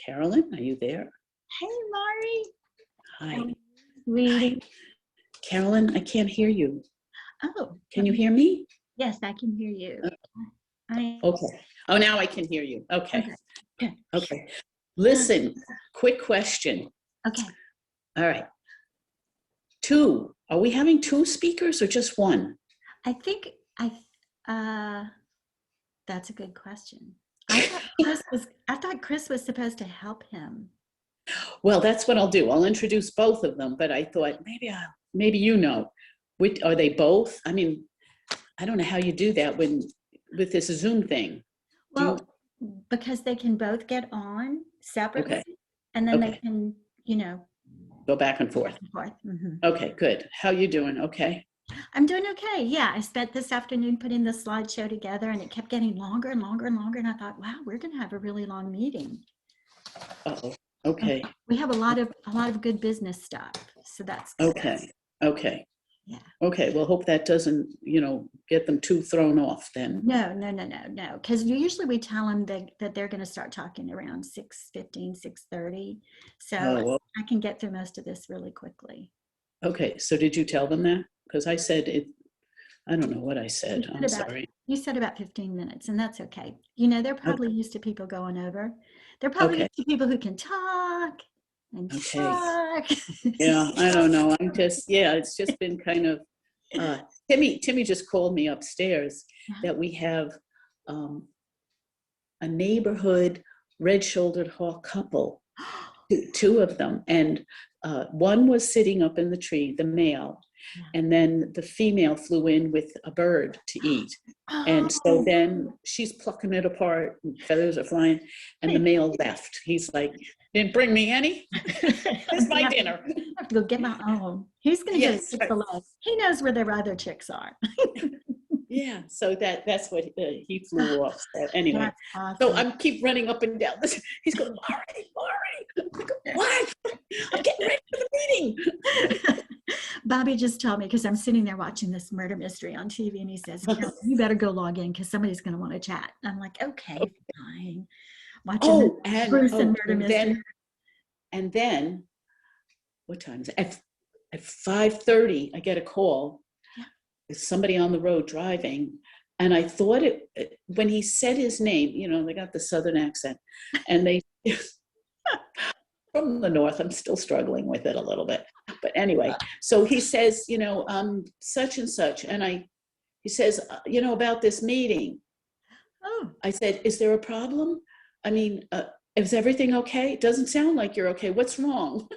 Carolyn, are you there? Hey, Mari. Hi. Reading. Hi. Carolyn, I can't hear you. Oh. Can you hear me? Yes, I can hear you. Okay. Oh, now I can hear you. Okay. Okay. Okay. Listen, quick question. Okay. All right. Are we having two speakers or just one? I think that's a good question. I thought Chris was supposed to help him. Well, that's what I'll do. I'll introduce both of them, but I thought maybe you know. Are they both? I mean, I don't know how you do that with this Zoom thing. Well, because they can both get on separately, okay. And then they can, go back and forth. Mm-hmm. Okay, good. How you doing? Okay. I'm doing okay. Yeah, I spent this afternoon putting the slideshow together, and it kept getting longer and longer and longer. And I thought, wow, we're going to have a really long meeting. Uh-oh. Okay. We have a lot of good business stuff, so that's good. Okay. Yeah. Okay. Well, hope that doesn't, get them too thrown off then. No. Because usually we tell them that they're going to start talking around 6:15, 6:30. So I can get through most of this really quickly. Okay. So did you tell them that? Because I said it. I don't know what I said. I'm sorry. You said about 15 minutes, and that's okay. They're probably used to people going over. They're probably used to people who can talk and talk. Yeah, I don't know. It's just been kind of, Timmy just called me upstairs that we have a neighborhood red-shouldered hawk couple, two of them. And one was sitting up in the tree, the male, and then the female flew in with a bird to eat. And so then she's plucking it apart, and feathers are flying, and the male left. He's like, didn't bring me any. It's my dinner. I have to go get my own. He's going to go to Chick-fil-A. He knows where their other chicks are. Yeah, so that's what he flew off. So anyway, awesome. So I keep running up and down. He's going, Mari. What? I'm getting ready for the meeting. Bobby just told me, because I'm sitting there watching this murder mystery on TV, and he says, you better go log in because somebody's going to want to chat. I'm like, okay, fine. Watching Bruce and murder mystery. And then, what time is it? At 5:30, I get a call. There's somebody on the road driving. And I thought when he said his name, they got the Southern accent. And they, from the North, I'm still struggling with it a little bit. But anyway, so he says, such and such. And he says, about this meeting. Oh. I said, is there a problem? I mean, is everything okay? It doesn't sound like you're okay. What's wrong?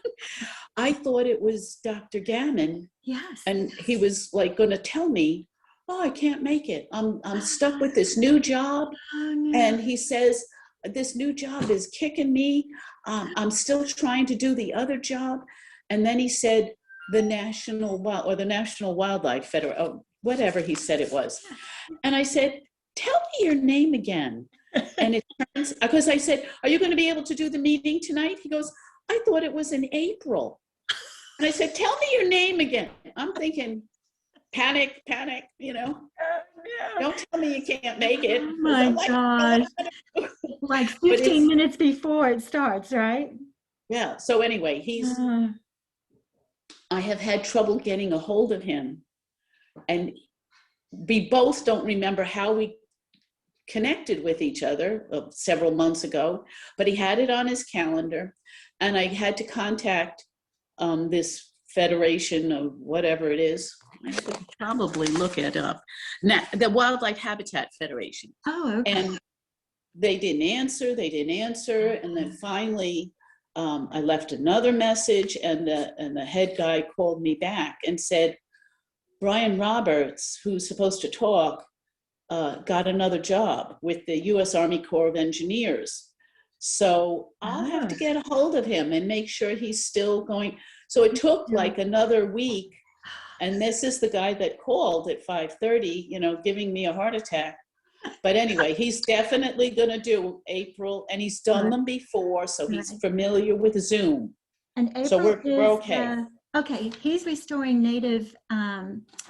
I thought it was Dr. Gammon. Yes. And he was like going to tell me, oh, I can't make it. I'm stuck with this new job. Oh, no. And he says, this new job is kicking me. I'm still trying to do the other job. And then he said the National Wildlife Federation, whatever he said it was. And I said, tell me your name again. And it turns, because I said, are you going to be able to do the meeting tonight? He goes, I thought it was in April. And I said, tell me your name again. I'm thinking, panic, Don't tell me you can't make it. Oh my gosh. Like 15 minutes before it starts, right? Yeah. So anyway, I have had trouble getting a hold of him. And we both don't remember how we connected with each other several months ago, but he had it on his calendar. And I had to contact this federation of whatever it is. I should probably look it up. Now, the Wildlife Habitat Federation. Oh, okay. And they didn't answer. And then finally, I left another message, and the head guy called me back and said, Brian Roberts, who's supposed to talk, got another job with the U.S. Army Corps of Engineers. So I'll have to get a hold of him and make sure he's still going. So it took like another week. And this is the guy that called at 5:30, giving me a heart attack. But anyway, he's definitely going to do April, and he's done them before, so he's familiar with Zoom. And April so we're okay. Okay, he's restoring native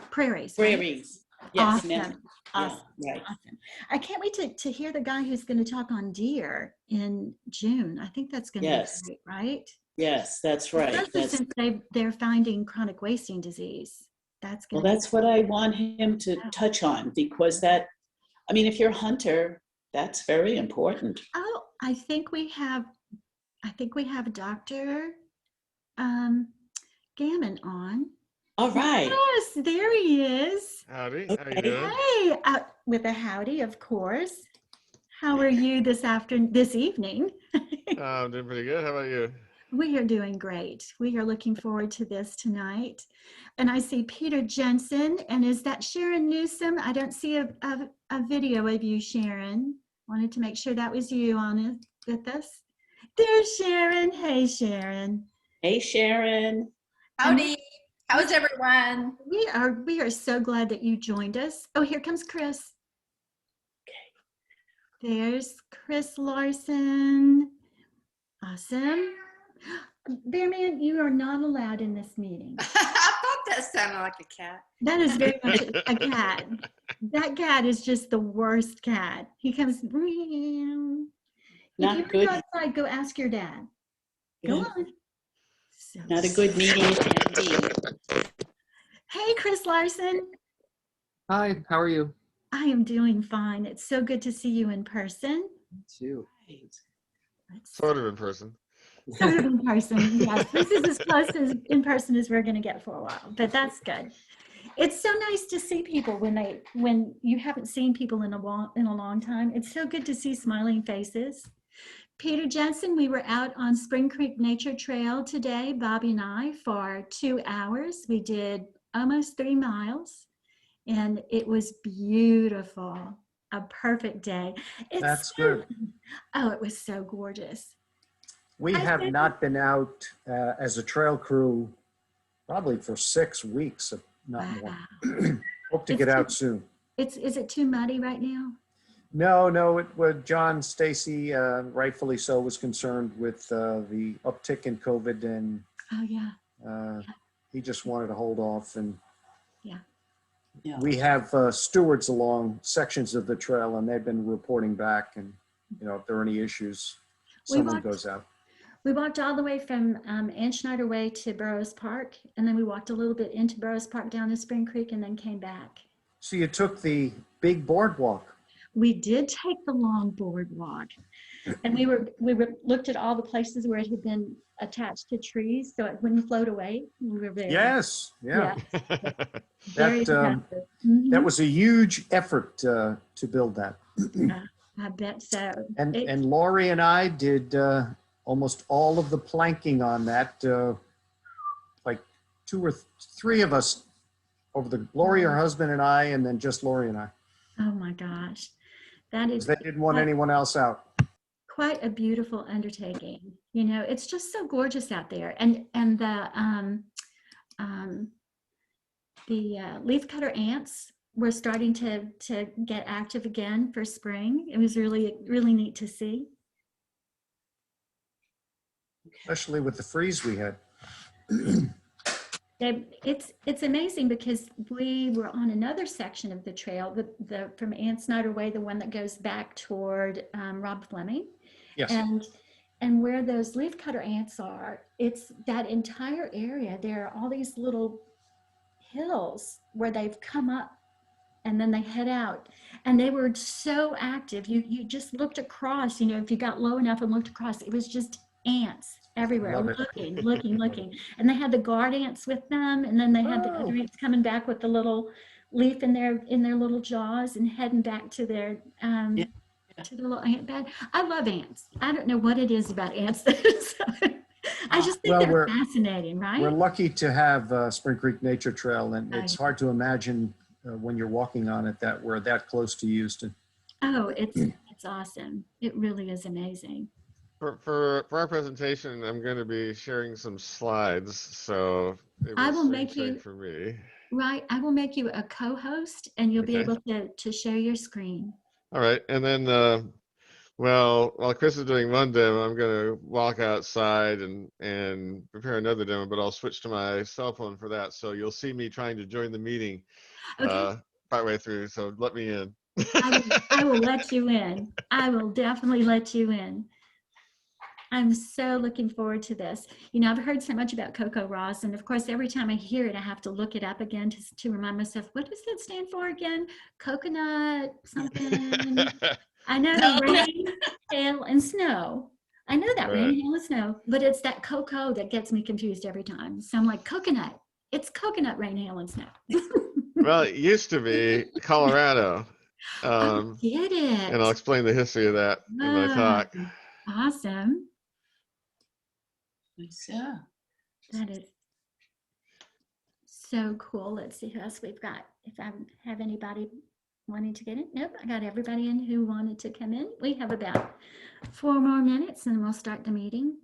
prairies. Prairies. Yes. Awesome. Awesome. Yeah, right. Awesome. I can't wait to hear the guy who's going to talk on deer in June. I think that's going to be Yes. great, right? Yes, that's right. Especially since they're finding chronic wasting disease. That's going to be. That's what I want him to touch on, because if you're a hunter, that's very important. Oh, I think we have Dr. Gammon on. All right. Yes, there he is. Howdy. Okay. How you doing? Hey, with a howdy, of course. How are you this evening? I'm doing pretty good. How about you? We are doing great. We are looking forward to this tonight. And I see Peter Jensen, and is that Sharon Newsom? I don't see a video of you, Sharon. Wanted to make sure that was you on it with us. There's Sharon. Hey, Sharon. Hey, Sharon. Howdy. How's everyone? We are so glad that you joined us. Oh, here comes Chris. Okay. There's Chris Larson. Awesome. Bearman, you are not allowed in this meeting. I thought that sounded like a cat. That is very much a cat. That cat is just the worst cat. He comes. If you go outside, go ask your dad. Go on. So not a good meeting attendee. Hey, Chris Larson. Hi, how are you? I am doing fine. It's so good to see you in person. Me too. Sort of in person. Sort of in person, yes. This is as close as in person as we're going to get for a while, but that's good. It's so nice to see people when you haven't seen people in a long time. It's so good to see smiling faces. Peter Jensen, we were out on Spring Creek Nature Trail today, Bobby and I, for 2 hours. We did almost 3 miles, and it was beautiful. A perfect day. That's good. Oh, it was so gorgeous. We have not been out as a trail crew probably for 6 weeks, if not more. Hope to get out soon. Is it too muddy right now? No, it was John Stacy, rightfully so, was concerned with the uptick in COVID, and he just wanted to hold off. And we have stewards along sections of the trail, and they've been reporting back, and if there are any issues, someone goes out. We walked all the way from Ann Schneider Way to Burroughs Park, and then we walked a little bit into Burroughs Park down to Spring Creek, and then came back. So you took the big boardwalk. We did take the long boardwalk, and we looked at all the places where it had been attached to trees, so it wouldn't float away. We were there. Yes, yeah. That was a huge effort to build that. I bet so. And Lori and I did almost all of the planking on that, like 2 or 3 of us over Lori, her husband, and I, and then just Lori and I. Oh my gosh. That is. They didn't want anyone else out. Quite a beautiful undertaking. It's just so gorgeous out there. And the leafcutter ants were starting to get active again for spring. It was really, really neat to see. Especially with the freeze we had. It's amazing because we were on another section of the trail, the from Ann Snyder Way, the one that goes back toward Rob Fleming. Yes. And where those leafcutter ants are, it's that entire area. There are all these little hills where they've come up and then they head out, and they were so active. You just looked across, if you got low enough and looked across, it was just ants everywhere, looking. And they had the guard ants with them, and then they had the other ants coming back with the little leaf in their little jaws and heading back to their to the little ant bed. I love ants. I don't know what it is about ants. I just think they're fascinating, right? We're lucky to have Spring Creek Nature Trail, and it's hard to imagine when you're walking on it that we're that close to Houston. Oh, it's awesome. It really is amazing. For our presentation, I'm going to be sharing some slides, so I will make you for me. Right, I will make you a co-host, and you'll be able to share your screen. All right, and then while Chris is doing one demo, I'm going to walk outside and prepare another demo, but I'll switch to my cell phone for that. So you'll see me trying to join the meeting. Okay. partway through, so let me in. I will let you in. I will definitely let you in. I'm so looking forward to this. You know, I've heard so much about CoCoRaHS, and of course, every time I hear it, I have to look it up again to remind myself, what does that stand for again? Coconut something. I know the rain, hail, and snow. I know that rain, hail, and snow, but it's that cocoa that gets me confused every time. So I'm like, coconut. It's coconut, rain, hail, and snow. Well, it used to be Colorado. Get it. And I'll explain the history of that in my talk. Awesome. Yeah. That is so cool. Let's see who else we've got. If I have anybody wanting to get in. Nope, I got everybody in who wanted to come in. We have about 4 more minutes and we'll start the meeting.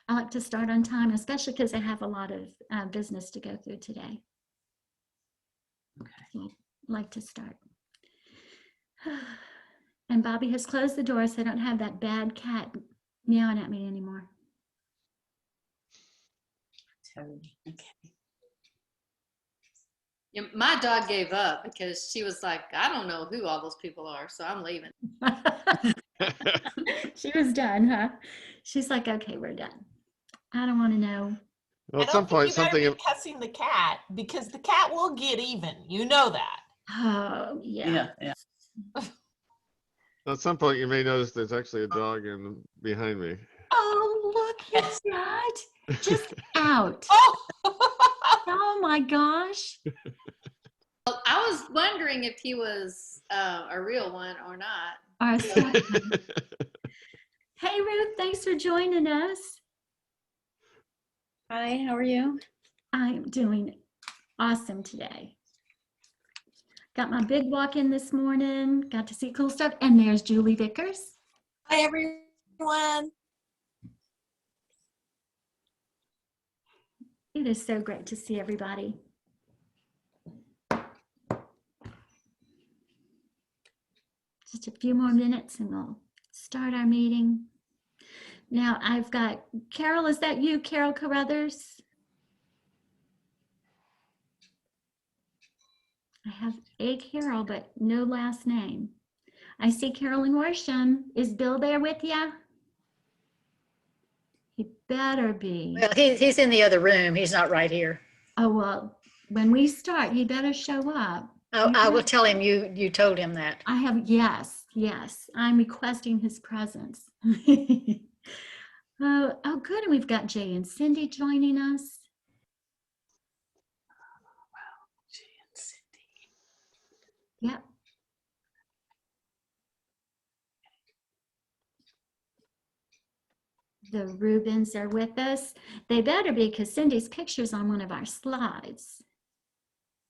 I like to start on time, especially because I have a lot of business to go through today. Okay. So I'd like to start. And Bobby has closed the door so I don't have that bad cat meowing at me anymore. Okay. Yeah, my dog gave up because she was like, I don't know who all those people are, so I'm leaving. She was done, huh? She's like, okay, we're done. I don't want to know. Well, at some point, something. Be cussing the cat because the cat will get even. You know that. Oh, yeah. Yeah. At some point, you may notice there's actually a dog behind me. Oh, look at that. Just out. Oh my gosh. Well, I was wondering if he was a real one or not. Hey, Ruth, thanks for joining us. Hi, how are you? I'm doing awesome today. Got my big walk in this morning, got to see cool stuff. And there's Julie Vickers. Hi, everyone. It is so great to see everybody. Just a few more minutes and we'll start our meeting. Now I've got Carol, is that you, Carol Carruthers? I have a Carol, but no last name. I see Carolyn Worsham. Is Bill there with you? He better be. Well, he's in the other room. He's not right here. Oh, well, when we start, he better show up. I will tell him you told him that. I have, yes. I'm requesting his presence. Oh, good. And we've got Jay and Cindy joining us. Wow, Jay and Cindy. Yep. The Rubens are with us. They better be because Cindy's picture's on one of our slides.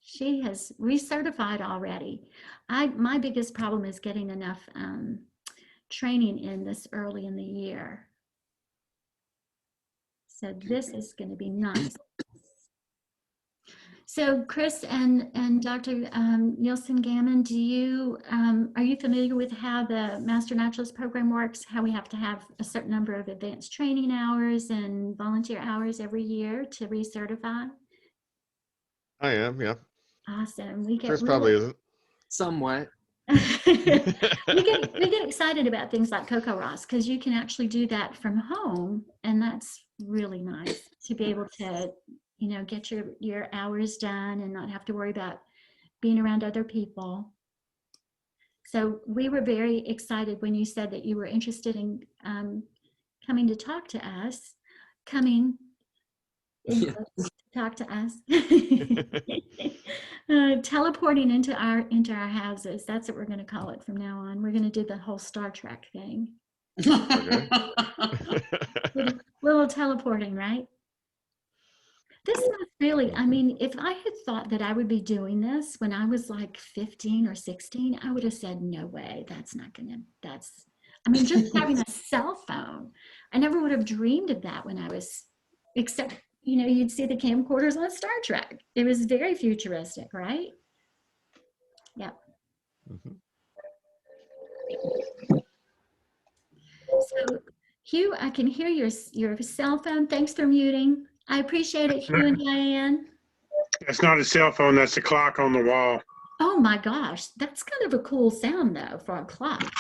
She has recertified already. My biggest problem is getting enough training in this early in the year. So this is going to be nice. So Chris and Dr. Nielsen-Gammon, are you familiar with how the Master Naturalist program works? How we have to have a certain number of advanced training hours and volunteer hours every year to recertify? I am, yeah. Awesome. We get Chris probably isn't. Somewhat. we get excited about things like CoCoRaHS because you can actually do that from home, and that's really nice to be able to, you know, get your hours done and not have to worry about being around other people. So we were very excited when you said that you were interested in coming to talk to us, talk to us, teleporting into our houses. That's what we're going to call it from now on. We're going to do the whole Star Trek thing. little teleporting, right? This is really, I mean, if I had thought that I would be doing this when I was like 15 or 16, I would have said, no way, I mean, just having a cell phone, I never would have dreamed of that when I was, except, you know, you'd see the camcorders on Star Trek. It was very futuristic, right? Yeah. Mm-hmm. So, Hugh, I can hear your cell phone. Thanks for muting. I appreciate it, Hugh and Diane. That's not a cell phone, that's a clock on the wall. Oh my gosh, that's kind of a cool sound though for a clock.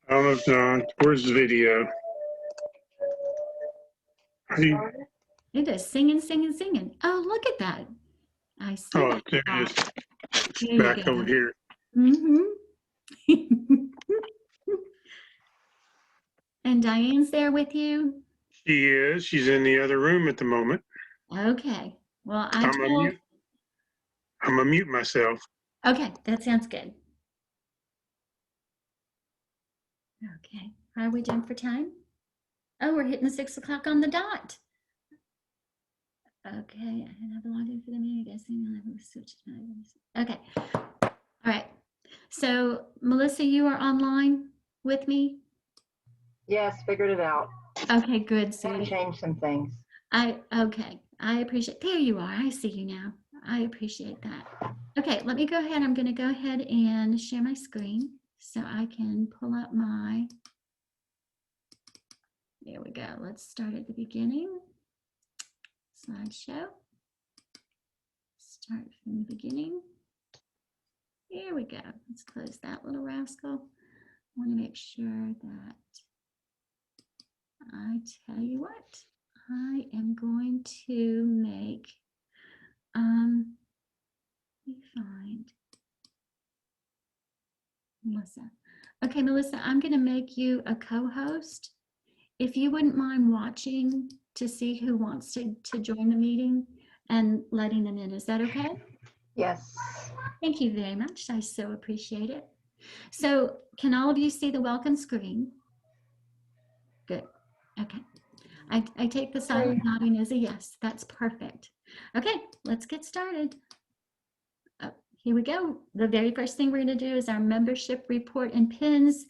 Almost done. Where's the video? It is singing, singing, singing. Oh, look at that. I see. Oh, that there clock. it is. There you Back go. over here. And Diane's there with you? She is. She's in the other room at the moment. Okay. Well, I'm gonna mute myself. Okay, that sounds good. Okay, how are we doing for time? Oh, we're hitting 6 o'clock on the dot. Okay, I have logged in for the meeting. I guess I'll switch times. Okay, all right. So, Melissa, you are online with me? Yes, figured it out. Okay, good, sweetie. Change some things. Okay, I appreciate, there you are. I see you now. I appreciate that. Okay, let me go ahead. I'm going to go ahead and share my screen so I can pull up my, there we go. Let's start at the beginning. Slideshow. Start from the beginning. Here we go. Let's close that little rascal. I want to make sure that I tell you what, I am going to make, let me find Melissa. Okay, Melissa, I'm going to make you a co-host. If you wouldn't mind watching to see who wants to join the meeting and letting them in, is that okay? Yes. Thank you very much. I so appreciate it. So can all of you see the welcome screen? Good. Okay. I take the silent nodding as a yes. That's perfect. Okay, let's get started. Here we go. The very first thing we're going to do is our membership report and pins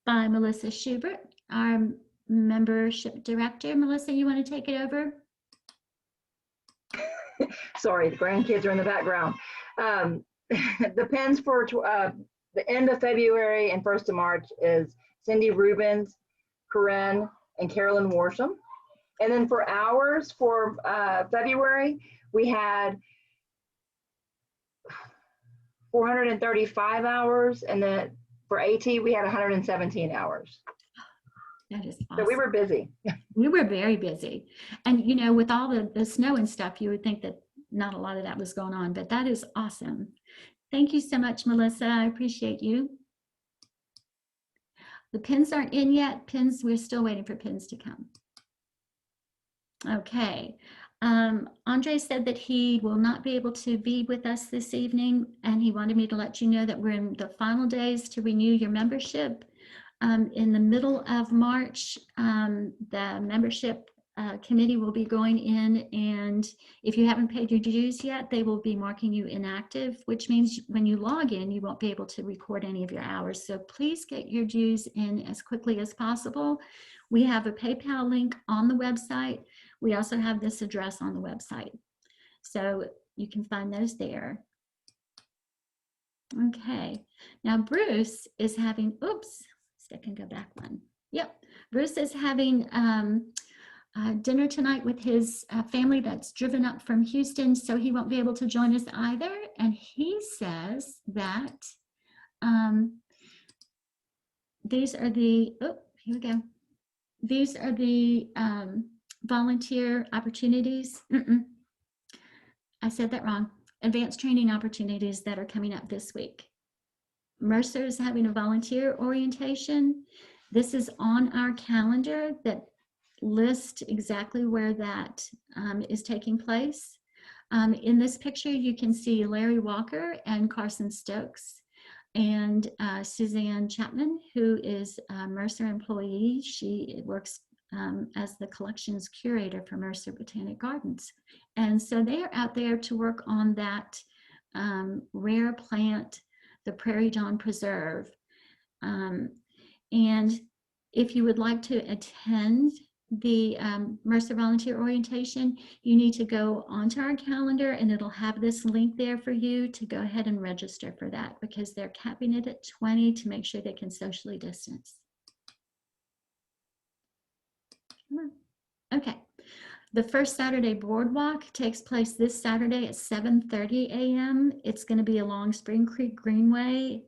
by Melissa Schubert, our membership director. Melissa, you want to take it over? Sorry, the grandkids are in the background. The pins for the end of February and 1st of March is Cindy Rubens, Corinne, and Carolyn Worsham. And then for hours for February, we had 435 hours, and then for AT, we had 117 hours. That is awesome. So we were busy. We were very busy. And, you know, with all the snow and stuff, you would think that not a lot of that was going on, but that is awesome. Thank you so much, Melissa. I appreciate you. The pins aren't in yet. Pins, we're still waiting for pins to come. Okay. Andre said that he will not be able to be with us this evening, and he wanted me to let you know that we're in the final days to renew your membership. In the middle of March, the membership committee will be going in, and if you haven't paid your dues yet, they will be marking you inactive, which means when you log in, you won't be able to record any of your hours. So please get your dues in as quickly as possible. We have a PayPal link on the website. We also have this address on the website. So you can find those there. Okay, now Bruce is having, oops, I can go back one. Yep, Bruce is having dinner tonight with his family that's driven up from Houston, so he won't be able to join us either. And he says that these are the, oh, here we go. These are the volunteer opportunities. I said that wrong. Advanced training opportunities that are coming up this week. Mercer is having a volunteer orientation. This is on our calendar that lists exactly where that is taking place. In this picture, you can see Larry Walker and Carson Stokes and Suzanne Chapman, who is a Mercer employee. She works as the collections curator for Mercer Botanic Gardens. And so they are out there to work on that rare plant, the Prairie Dawn Preserve. And if you would like to attend the Mercer Volunteer Orientation, you need to go onto our calendar, and it'll have this link there for you to go ahead and register for that, because they're capping it at 20 to make sure they can socially distance. Okay, The first Saturday boardwalk takes place this Saturday at 7:30 a.m. It's going to be along Spring Creek Greenway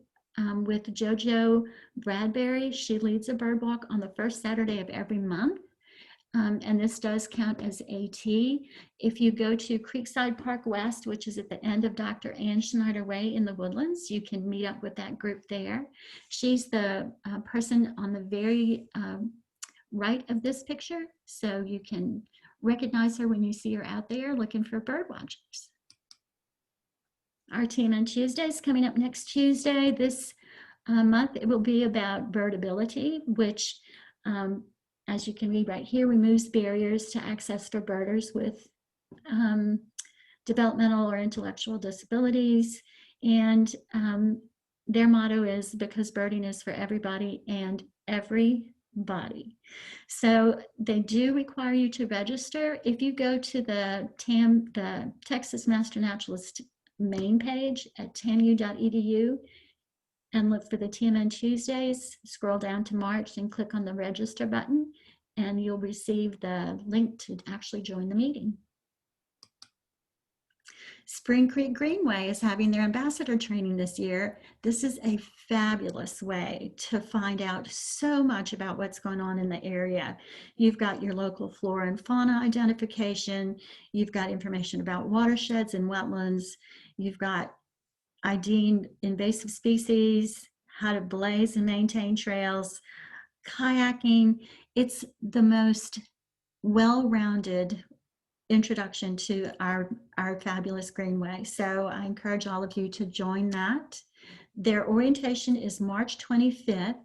with JoJo Bradbury. She leads a bird walk on the first Saturday of every month. And this does count as AT. If you go to Creekside Park West, which is at the end of Dr. Ann Schneider Way in the Woodlands, you can meet up with that group there. She's the person on the very right of this picture, so you can recognize her when you see her out there looking for bird watchers. Our team on Tuesday is coming up next Tuesday. This month it will be about birdability, which as you can read right here, removes barriers to access for birders with developmental or intellectual disabilities. And their motto is, because birding is for everybody and everybody. So they do require you to register. If you go to the Texas Master Naturalist main page at tamu.edu and look for the TMN Tuesdays, scroll down to March and click on the register button, and you'll receive the link to actually join the meeting. Spring Creek Greenway is having their ambassador training this year. This is a fabulous way to find out so much about what's going on in the area. You've got your local flora and fauna identification. You've got information about watersheds and wetlands. You've got IDing invasive species, how to blaze and maintain trails, kayaking. It's the most well-rounded introduction to our fabulous Greenway. So I encourage all of you to join that. Their orientation is March 25th.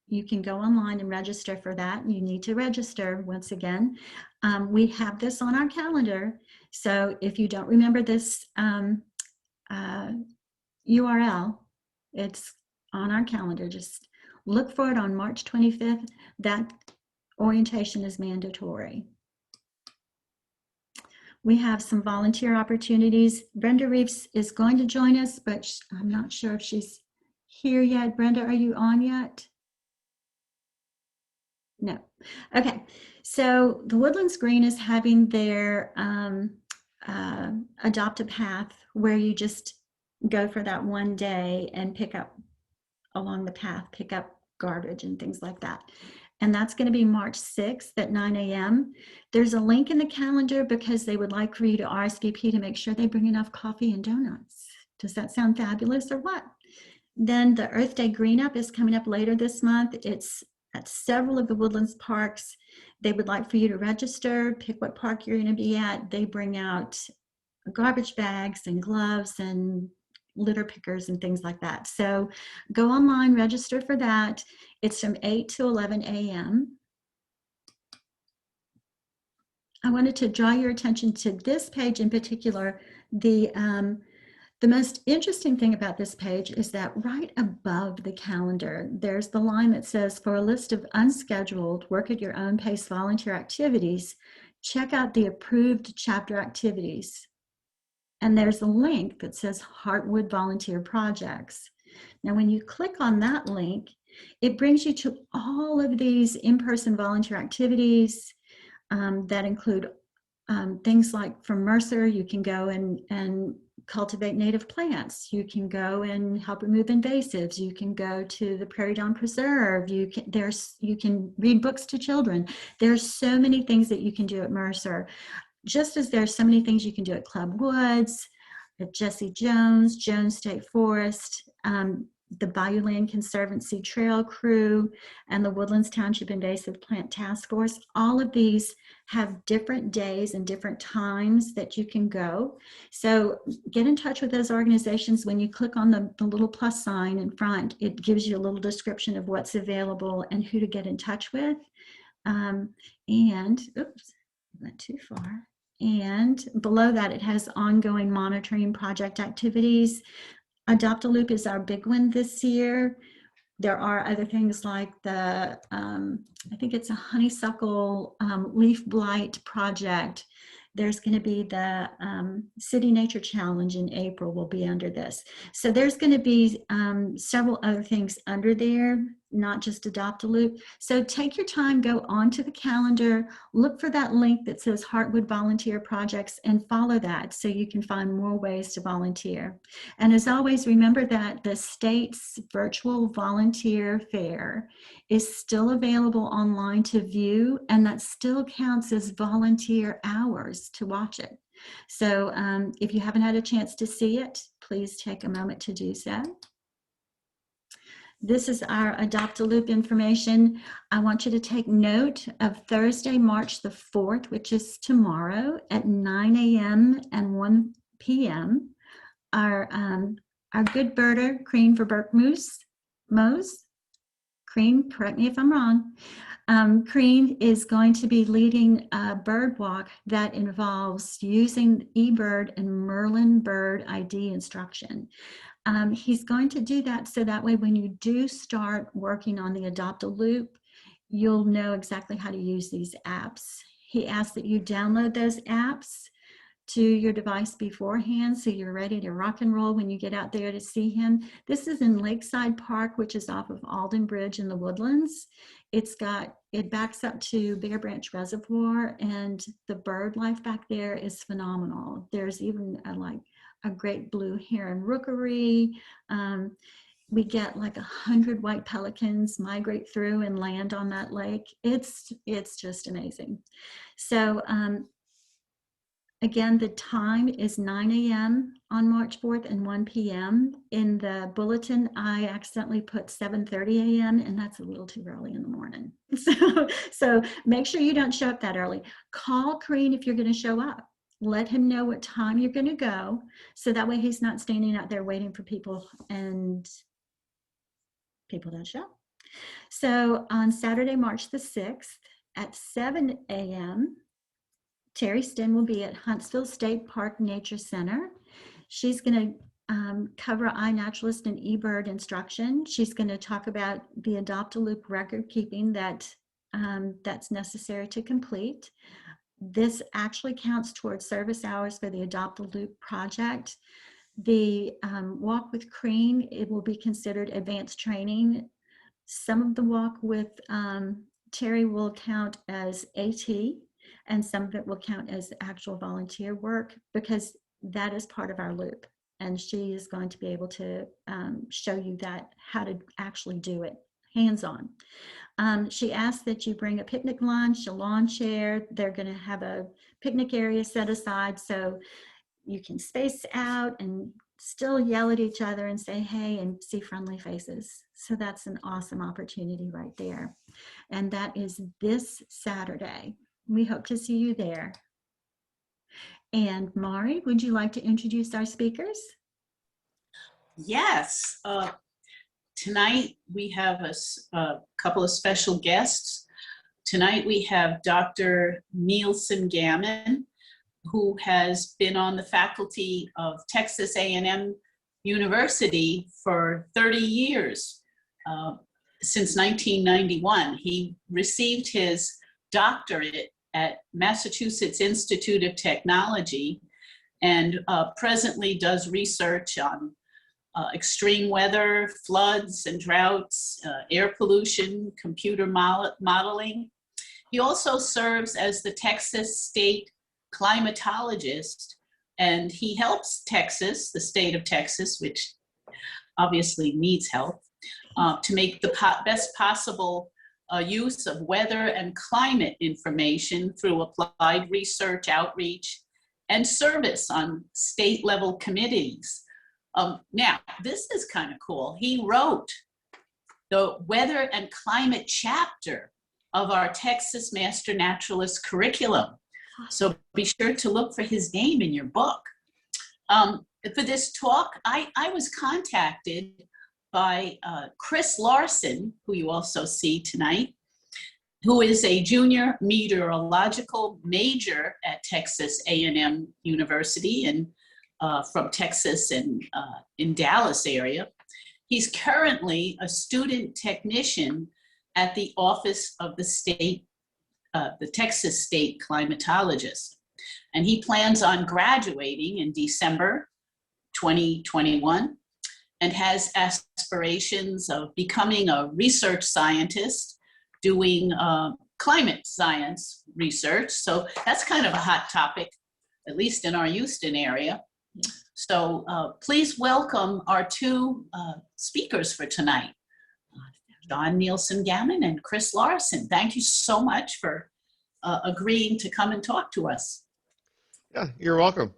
You can go online and register for that. You need to register once again. We have this on our calendar. So if you don't remember this URL, it's on our calendar. Just look for it on March 25th. That orientation is mandatory. We have some volunteer opportunities. Brenda Reeves is going to join us, but I'm not sure if she's here yet. Brenda, are you on yet? No. Okay. So the Woodlands Green is having their Adopt a Path, where you just go for that one day and pick up along the path, pick up garbage and things like that. And that's going to be March 6th at 9 a.m. There's a link in the calendar because they would like for you to RSVP to make sure they bring enough coffee and donuts. Does that sound fabulous or what? Then the Earth Day Greenup is coming up later this month. It's at several of the Woodlands parks. They would like for you to register, pick what park you're going to be at. They bring out garbage bags and gloves and litter pickers and things like that. So go online, register for that. It's from 8 to 11 a.m. I wanted to draw your attention to this page in particular. The most interesting thing about this page is that right above the calendar, there's the line that says, for a list of unscheduled, work at your own pace volunteer activities, check out the approved chapter activities. And there's a link that says Heartwood Volunteer Projects. Now, when you click on that link, it brings you to all of these in-person volunteer activities that include things like from Mercer, you can go and cultivate native plants. You can go and help remove invasives. You can go to the Prairie Dawn Preserve. You can read books to children. There's so many things that you can do at Mercer. Just as there's so many things you can do at Club Woods, at Jesse Jones State Forest, the Bayouland Conservancy Trail Crew, and the Woodlands Township Invasive Plant Task Force. All of these have different days and different times that you can go. So get in touch with those organizations. When you click on the little plus sign in front, it gives you a little description of what's available and who to get in touch with. Oops, went too far. And below that, it has ongoing monitoring project activities. Adopt-A-Loop is our big one this year. There are other things like the, I think it's a honeysuckle leaf blight project. There's going to be the City Nature Challenge in April will be under this. So there's going to be several other things under there not just adopt a loop. So take your time, go onto the calendar, look for that link that says Heartwood Volunteer Projects and follow that so you can find more ways to volunteer. And as always, remember that the state's virtual volunteer fair is still available online to view, and that still counts as volunteer hours to watch it. So if you haven't had a chance to see it, please take a moment to do so. This is our Adopt a Loop information. I want you to take note of Thursday, March the 4th, which is tomorrow at 9 a.m. and 1 p.m. Our good birder, Crean for Burke Mose, Crean, correct me if I'm wrong. Crean is going to be leading a bird walk that involves using eBird and Merlin bird ID instruction. He's going to do that so that way when you do start working on the Adopt a Loop, you'll know exactly how to use these apps. He asks that you download those apps to your device beforehand so you're ready to rock and roll when you get out there to see him. This is in Lakeside Park, which is off of Alden Bridge in the Woodlands. It backs up to Bear Branch Reservoir, and the bird life back there is phenomenal. There's even a great blue heron rookery. We get like 100 white pelicans migrate through and land on that lake. It's just amazing. So again, the time is 9 a.m. on March 4th and 1 p.m. In the bulletin, I accidentally put 7:30 a.m. and that's a little too early in the morning. So make sure you don't show up that early. Call Crean if you're going to show up. Let him know what time you're going to go, so that way he's not standing out there waiting for people and people don't show. So on Saturday, March the 6th at 7 a.m., Terry Stin will be at Huntsville State Park Nature Center. She's going to cover iNaturalist and eBird instruction. She's going to talk about the Adopt a Loop record keeping that's necessary to complete. This actually counts towards service hours for the Adopt a Loop project. The walk with Crean, it will be considered advanced training. Some of the walk with Terry will count as AT, and some of it will count as actual volunteer work because that is part of our loop. And she is going to be able to show you how to actually do it hands-on. She asked that you bring a picnic lunch, a lawn chair. They're going to have a picnic area set aside so you can space out and still yell at each other and say hey and see friendly faces. So that's an awesome opportunity right there. And that is this Saturday. We hope to see you there. And Mari, would you like to introduce our speakers? Yes. Tonight we have a couple of special guests. Tonight we have Dr. Nielsen-Gammon, who has been on the faculty of Texas A&M University for 30 years, since 1991. He received his doctorate at Massachusetts Institute of Technology and presently does research on extreme weather, floods and droughts, air pollution, computer modeling. He also serves as the Texas State climatologist, and he helps Texas, the state of Texas, which obviously needs help, to make the best possible use of weather and climate information through applied research, outreach, and service on state level committees. Now, this is kind of cool. He wrote the weather and climate chapter of our Texas Master Naturalist curriculum. So be sure to look for his name in your book. For this talk, I was contacted by Chris Larson, who you also see tonight, who is a junior meteorological major at Texas A&M University and from Texas and in Dallas area. He's currently a student technician at the Office of the State, the Texas State Climatologist. And he plans on graduating in December 2021 and has aspirations of becoming a research scientist doing climate science research. So that's kind of a hot topic, at least in our Houston area. So please welcome our two speakers for tonight, John Nielsen-Gammon and Chris Larson. Thank you so much for agreeing to come and talk to us. Yeah, you're welcome.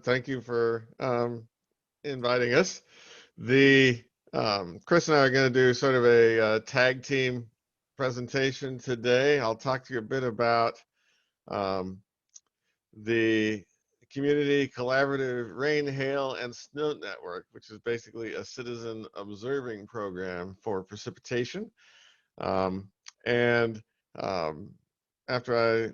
Thank you for inviting us. Chris and I are going to do sort of a tag team presentation today. I'll talk to you a bit about the Community Collaborative Rain, Hail, and Snow Network, which is basically a citizen observing program for precipitation. After I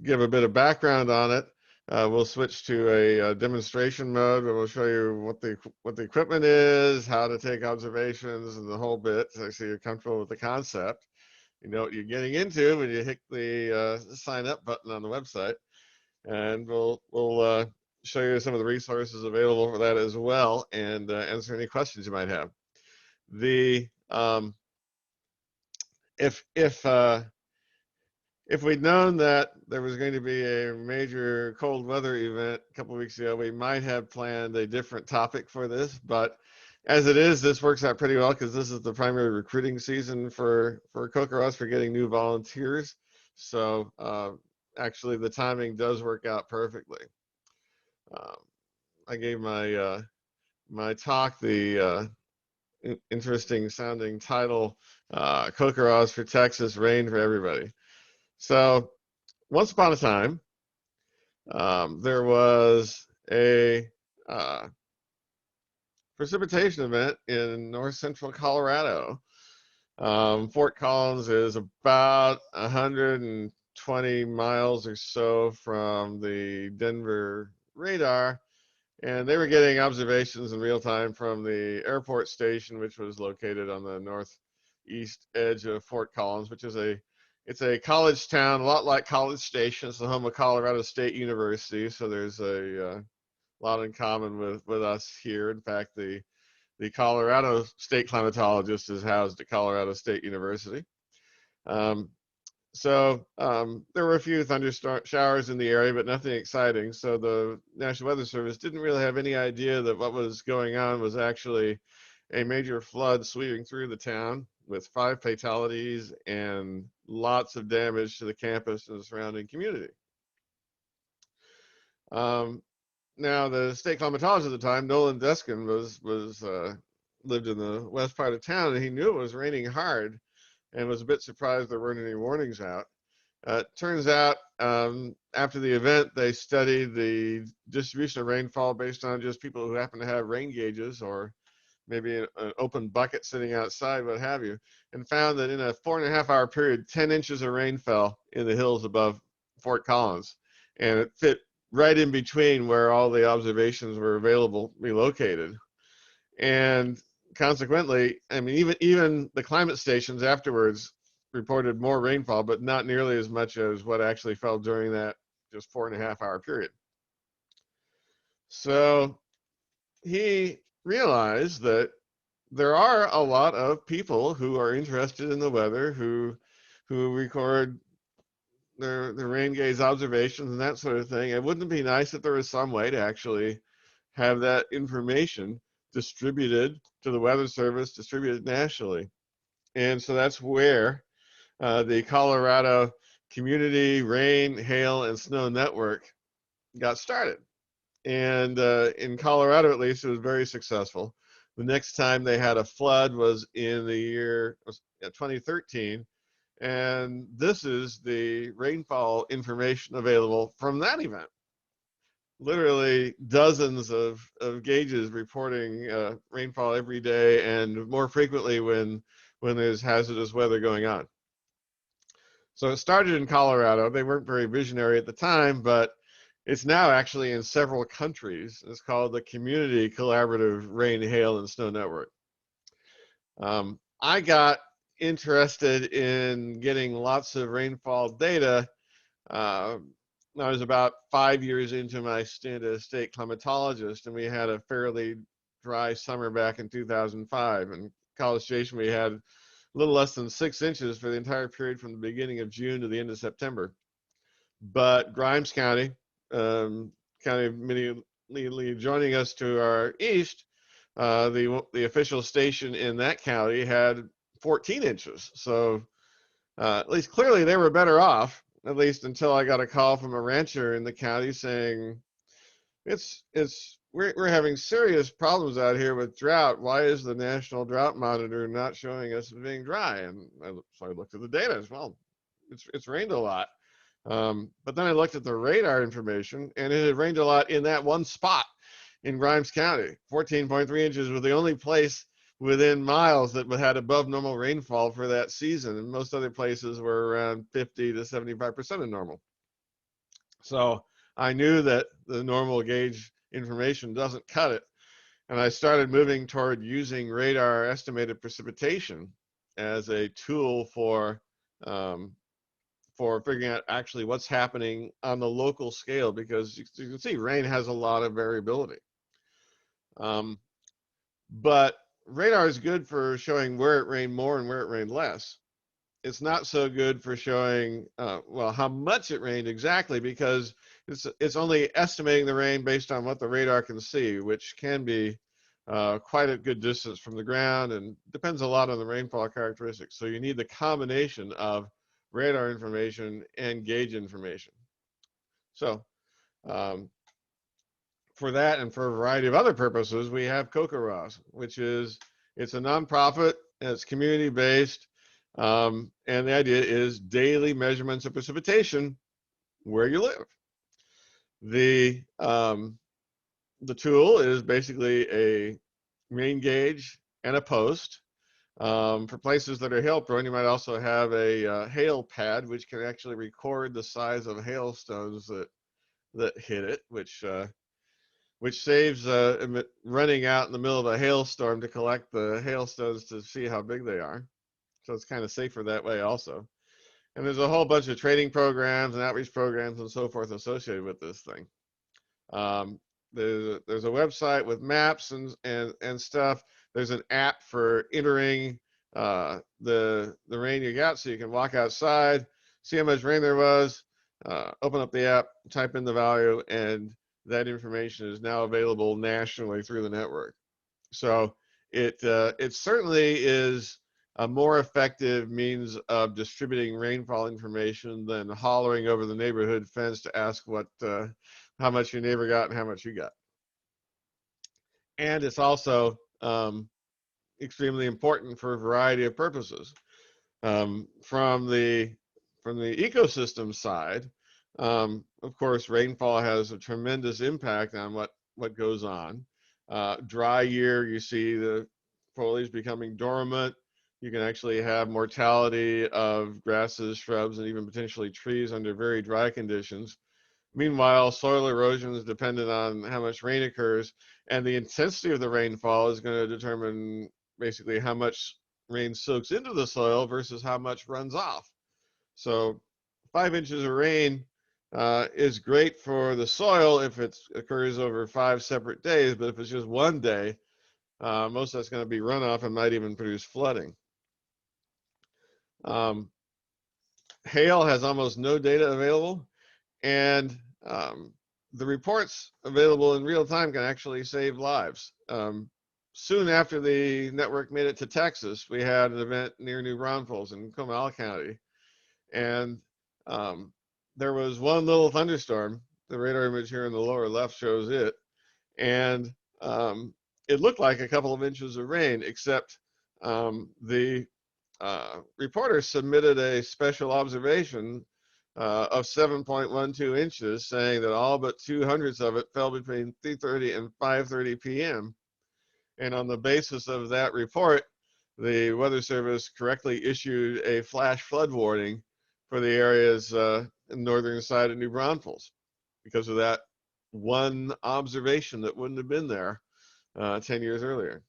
give a bit of background on it, we'll switch to a demonstration mode where we'll show you what the equipment is, how to take observations, and the whole bit, so you're comfortable with the concept. You know what you're getting into when you hit the sign up button on the website. And we'll show you some of the resources available for that as well, and answer any questions you might have. If we'd known that there was going to be a major cold weather event a couple of weeks ago, we might have planned a different topic for this. But as it is, this works out pretty well because this is the primary recruiting season for CoCoRaHS for getting new volunteers. So actually, the timing does work out perfectly. I gave my my talk the interesting sounding title, CoCoRaHS for Texas, Rain for Everybody. So once upon a time, there was a precipitation event in north central Colorado. Fort Collins is about 120 miles or so from the Denver radar, and they were getting observations in real time from the airport station, which was located on the northeast edge of Fort Collins, which is it's a college town, a lot like College Station. It's the home of Colorado State University, so there's a lot in common with us here. In fact, the Colorado State climatologist is housed at Colorado State University. There were a few thunderstorm showers in the area, but nothing exciting. So the National Weather Service didn't really have any idea that what was going on was actually a major flood sweeping through the town with 5 fatalities and lots of damage to the campus and the surrounding community. Now, the state climatologist at the time, Nolan Deskin, lived in the west part of town, and he knew it was raining hard and was a bit surprised there weren't any warnings out. Turns out, after the event, they studied the distribution of rainfall based on just people who happen to have rain gauges or maybe an open bucket sitting outside, what have you, and found that in a 4.5-hour period, 10 inches of rain fell in the hills above Fort Collins, and it fit right in between where all the observations were available relocated. And consequently, I mean, even the climate stations afterwards reported more rainfall, but not nearly as much as what actually fell during that just 4.5-hour period. So he realized that there are a lot of people who are interested in the weather, who record their rain gauge observations and that sort of thing. It wouldn't be nice if there was some way to actually have that information distributed to the Weather Service, distributed nationally. And so that's where the Colorado Community Rain, Hail, and Snow Network got started. And in Colorado, at least, it was very successful. The next time they had a flood was in the year 2013. And this is the rainfall information available from that event. Literally dozens of gauges reporting rainfall every day, and more frequently when there's hazardous weather going on. So it started in Colorado. They weren't very visionary at the time, but it's now actually in several countries. It's called the Community Collaborative Rain, Hail, and Snow Network. I got interested in getting lots of rainfall data. I was about 5 years into my stint as state climatologist, and we had a fairly dry summer back in 2005. In College Station, we had a little less than 6 inches for the entire period from the beginning of June to the end of September. But Grimes County, county immediately joining us to our east, the official station in that county had 14 inches. So at least clearly they were better off, at least until I got a call from a rancher in the county saying, we're having serious problems out here with drought. Why is the National Drought Monitor not showing us being dry? And so I looked at the data as well. It's rained a lot. But then I looked at the radar information, and it had rained a lot in that one spot in Grimes County. 14.3 inches was the only place within miles that had above normal rainfall for that season, and most other places were around 50 to 75% of normal. So I knew that the normal gauge information doesn't cut it, and I started moving toward using radar estimated precipitation as a tool for figuring out actually what's happening on the local scale, because you can see rain has a lot of variability. But radar is good for showing where it rained more and where it rained less. It's not so good for showing, well, how much it rained exactly, because it's only estimating the rain based on what the radar can see, which can be quite a good distance from the ground and depends a lot on the rainfall characteristics. So you need the combination of radar information and gauge information. So for that and for a variety of other purposes, we have CoCoRaHS, which is, it's a nonprofit, and it's community-based, and the idea is daily measurements of precipitation where you live. The tool is basically a rain gauge and a post. For places that are hail prone, you might also have a hail pad, which can actually record the size of hailstones that hit it, which saves running out in the middle of a hailstorm to collect the hailstones to see how big they are. So it's kind of safer that way also. And there's a whole bunch of training programs and outreach programs and so forth associated with this thing. There's a website with maps and stuff. There's an app for entering the rain you got, so you can walk outside, see how much rain there was, open up the app, type in the value, and that information is now available nationally through the network. So it certainly is a more effective means of distributing rainfall information than hollering over the neighborhood fence to ask how much your neighbor got and how much you got. And it's also extremely important for a variety of purposes. From the ecosystem side, of course, rainfall has a tremendous impact on what goes on. Dry year, you see the foliage becoming dormant. You can actually have mortality of grasses, shrubs, and even potentially trees under very dry conditions. Meanwhile, soil erosion is dependent on how much rain occurs, and the intensity of the rainfall is going to determine basically how much rain soaks into the soil versus how much runs off. So 5 inches of rain is great for the soil if it occurs over 5 separate days, but if it's just one day, most of that's going to be runoff and might even produce flooding. Hail has almost no data available, and the reports available in real time can actually save lives. Soon after the network made it to Texas, we had an event near New Braunfels in Comal County, and there was one little thunderstorm. The radar image here in the lower left shows it, and it looked like a couple of inches of rain, except the reporter submitted a special observation of 7.12 inches, saying that all but 2/100 of it fell between 3:30 and 5:30 p.m. And on the basis of that report, the Weather Service correctly issued a flash flood warning for the areas in the northern side of New Braunfels because of that one observation that wouldn't have been there 10 years earlier.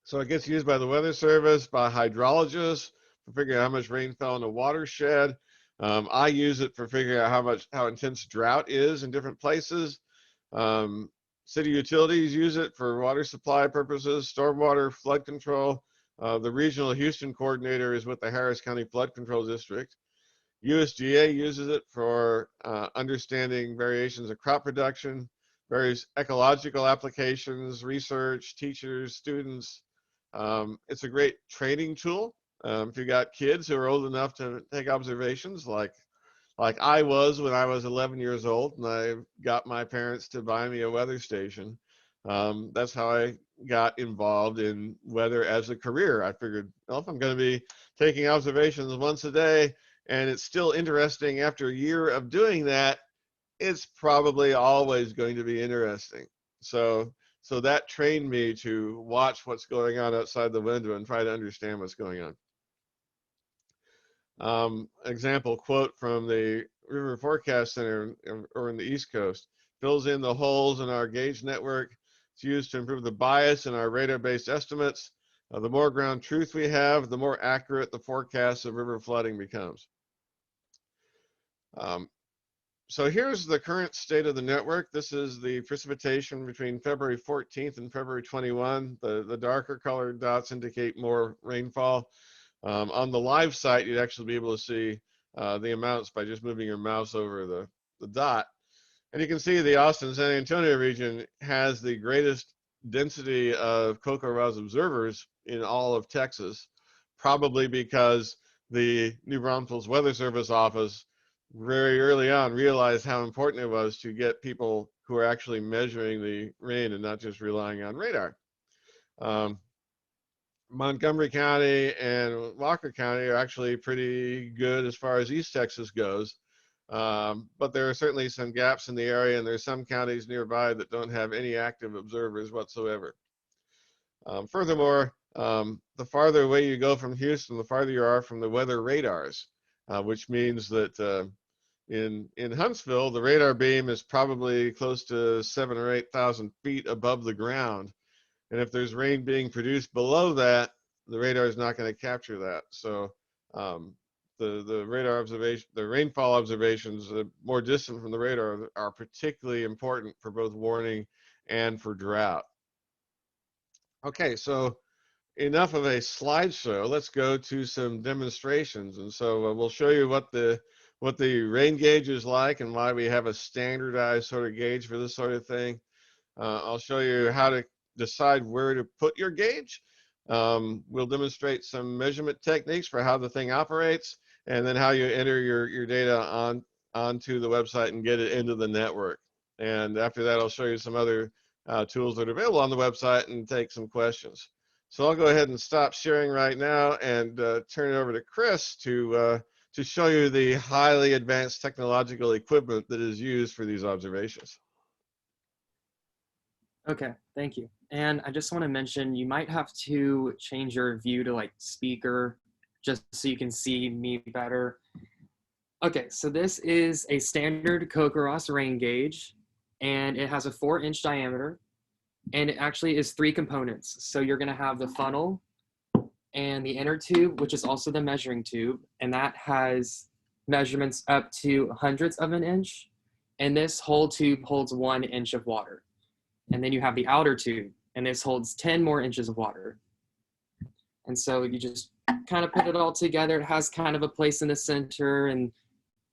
So it gets used by the Weather Service, by hydrologists for figuring out how much rain fell in a watershed. I use it for figuring out how intense drought is in different places. City utilities use it for water supply purposes, stormwater, flood control. The regional Houston coordinator is with the Harris County Flood Control District. USDA uses it for understanding variations of crop production, various ecological applications, research, teachers, students. It's a great training tool. If you got kids who are old enough to take observations, like I was when I was 11 years old, and I got my parents to buy me a weather station. That's how I got involved in weather as a career. I figured, well, if I'm going to be taking observations once a day, and it's still interesting after a year of doing that, it's probably always going to be interesting. So that trained me to watch what's going on outside the window and try to understand what's going on. Example quote from the River Forecast Center or in the East Coast: fills in the holes in our gauge network. It's used to improve the bias in our radar-based estimates. The more ground truth we have, the more accurate the forecast of river flooding becomes. So here's the current state of the network. This is the precipitation between February 14th and February 21. The darker colored dots indicate more rainfall. On the live site, you'd actually be able to see the amounts by just moving your mouse over the dot. And you can see the Austin-San Antonio region has the greatest density of CoCoRaHS observers in all of Texas, probably because the New Braunfels Weather Service office very early on realized how important it was to get people who are actually measuring the rain and not just relying on radar. Montgomery County and Walker County are actually pretty good as far as East Texas goes, but there are certainly some gaps in the area, and there's some counties nearby that don't have any active observers whatsoever. Furthermore, the farther away you go from Houston, the farther you are from the weather radars, which means that in Huntsville, the radar beam is probably close to 7,000 or 8,000 feet above the ground. And if there's rain being produced below that, the radar is not going to capture that. So the radar observation, the rainfall observations more distant from the radar are particularly important for both warning and for drought. Okay, so enough of a slideshow. Let's go to some demonstrations. And so we'll show you what the rain gauge is like and why we have a standardized sort of gauge for this sort of thing. I'll show you how to decide where to put your gauge. We'll demonstrate some measurement techniques for how the thing operates, and then how you enter your data onto the website and get it into the network. And after that, I'll show you some other tools that are available on the website and take some questions. So I'll go ahead and stop sharing right now and turn it over to Chris to show you the highly advanced technological equipment that is used for these observations. Okay, thank you. And I just want to mention, you might have to change your view to like speaker, just so you can see me better. Okay, so this is a standard CoCoRaHS rain gauge, and it has a 4-inch diameter, and it actually is 3 components. So you're gonna have the funnel and the inner tube, which is also the measuring tube, and that has measurements up to hundredths of an inch, and this whole tube holds 1 inch of water. And then you have the outer tube, and this holds 10 more inches of water. And so you just kind of put it all together. It has kind of a place in the center, and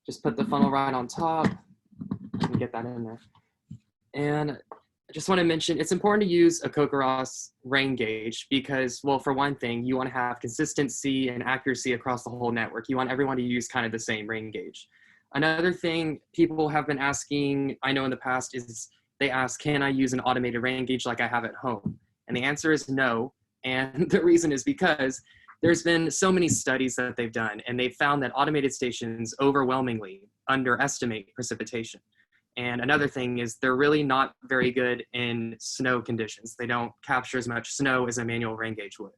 just put the funnel right on top and get that in there. And I just want to mention, it's important to use a CoCoRaHS rain gauge because, well, for one thing, you want to have consistency and accuracy across the whole network. You want everyone to use kind of the same rain gauge. Another thing people have been asking, I know in the past, is they ask, can I use an automated rain gauge like I have at home? And the answer is no. And the reason is because there's been so many studies that they've done, and they've found that automated stations overwhelmingly underestimate precipitation. And another thing is they're really not very good in snow conditions. They don't capture as much snow as a manual rain gauge would.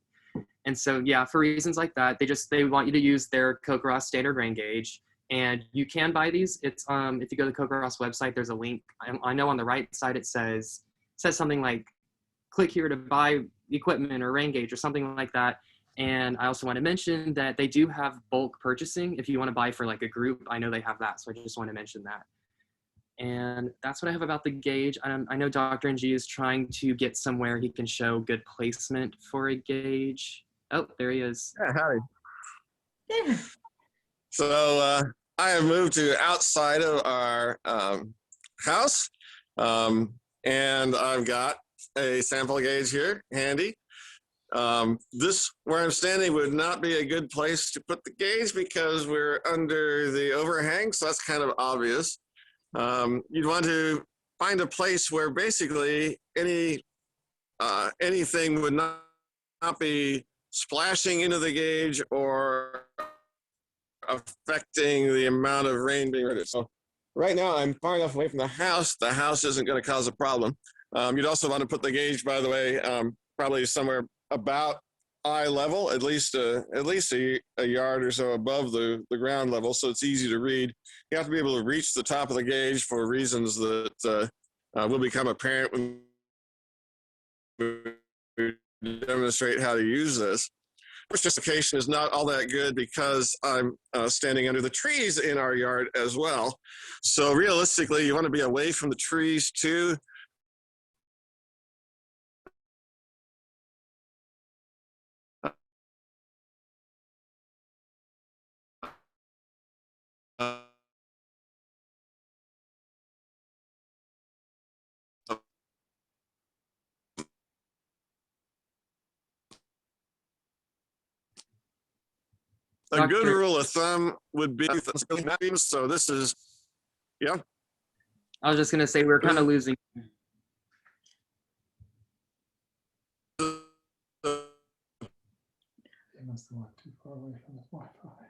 And so, yeah, for reasons like that, they want you to use their CoCoRaHS standard rain gauge. And you can buy these. It's if you go to the CoCoRaHS website, there's a link. I know on the right side it says something like, click here to buy equipment or rain gauge or something like that. And I also want to mention that they do have bulk purchasing if you want to buy for like a group. I know they have that, so I just want to mention that. And that's what I have about the gauge. I know Dr. NG is trying to get somewhere he can show good placement for a gauge. Oh, there he is. Yeah, howdy. Yeah. So I have moved to outside of our house, and I've got a sample gauge here handy. This, where I'm standing, would not be a good place to put the gauge because we're under the overhang, so that's kind of obvious. You'd want to find a place where basically anything would not be splashing into the gauge or affecting the amount of rain being ready. So right now I'm far enough away from the house. The house isn't going to cause a problem. You'd also want to put the gauge, by the way, probably somewhere about eye level, at least a yard or so above the ground level, so it's easy to read. You have to be able to reach the top of the gauge for reasons that will become apparent when we demonstrate how to use this. First justification is not all that good because I'm standing under the trees in our yard as well. So realistically, you want to be away from the trees too. A good rule of thumb would be, so this is, yeah. I was just going to say, we're kind of losing.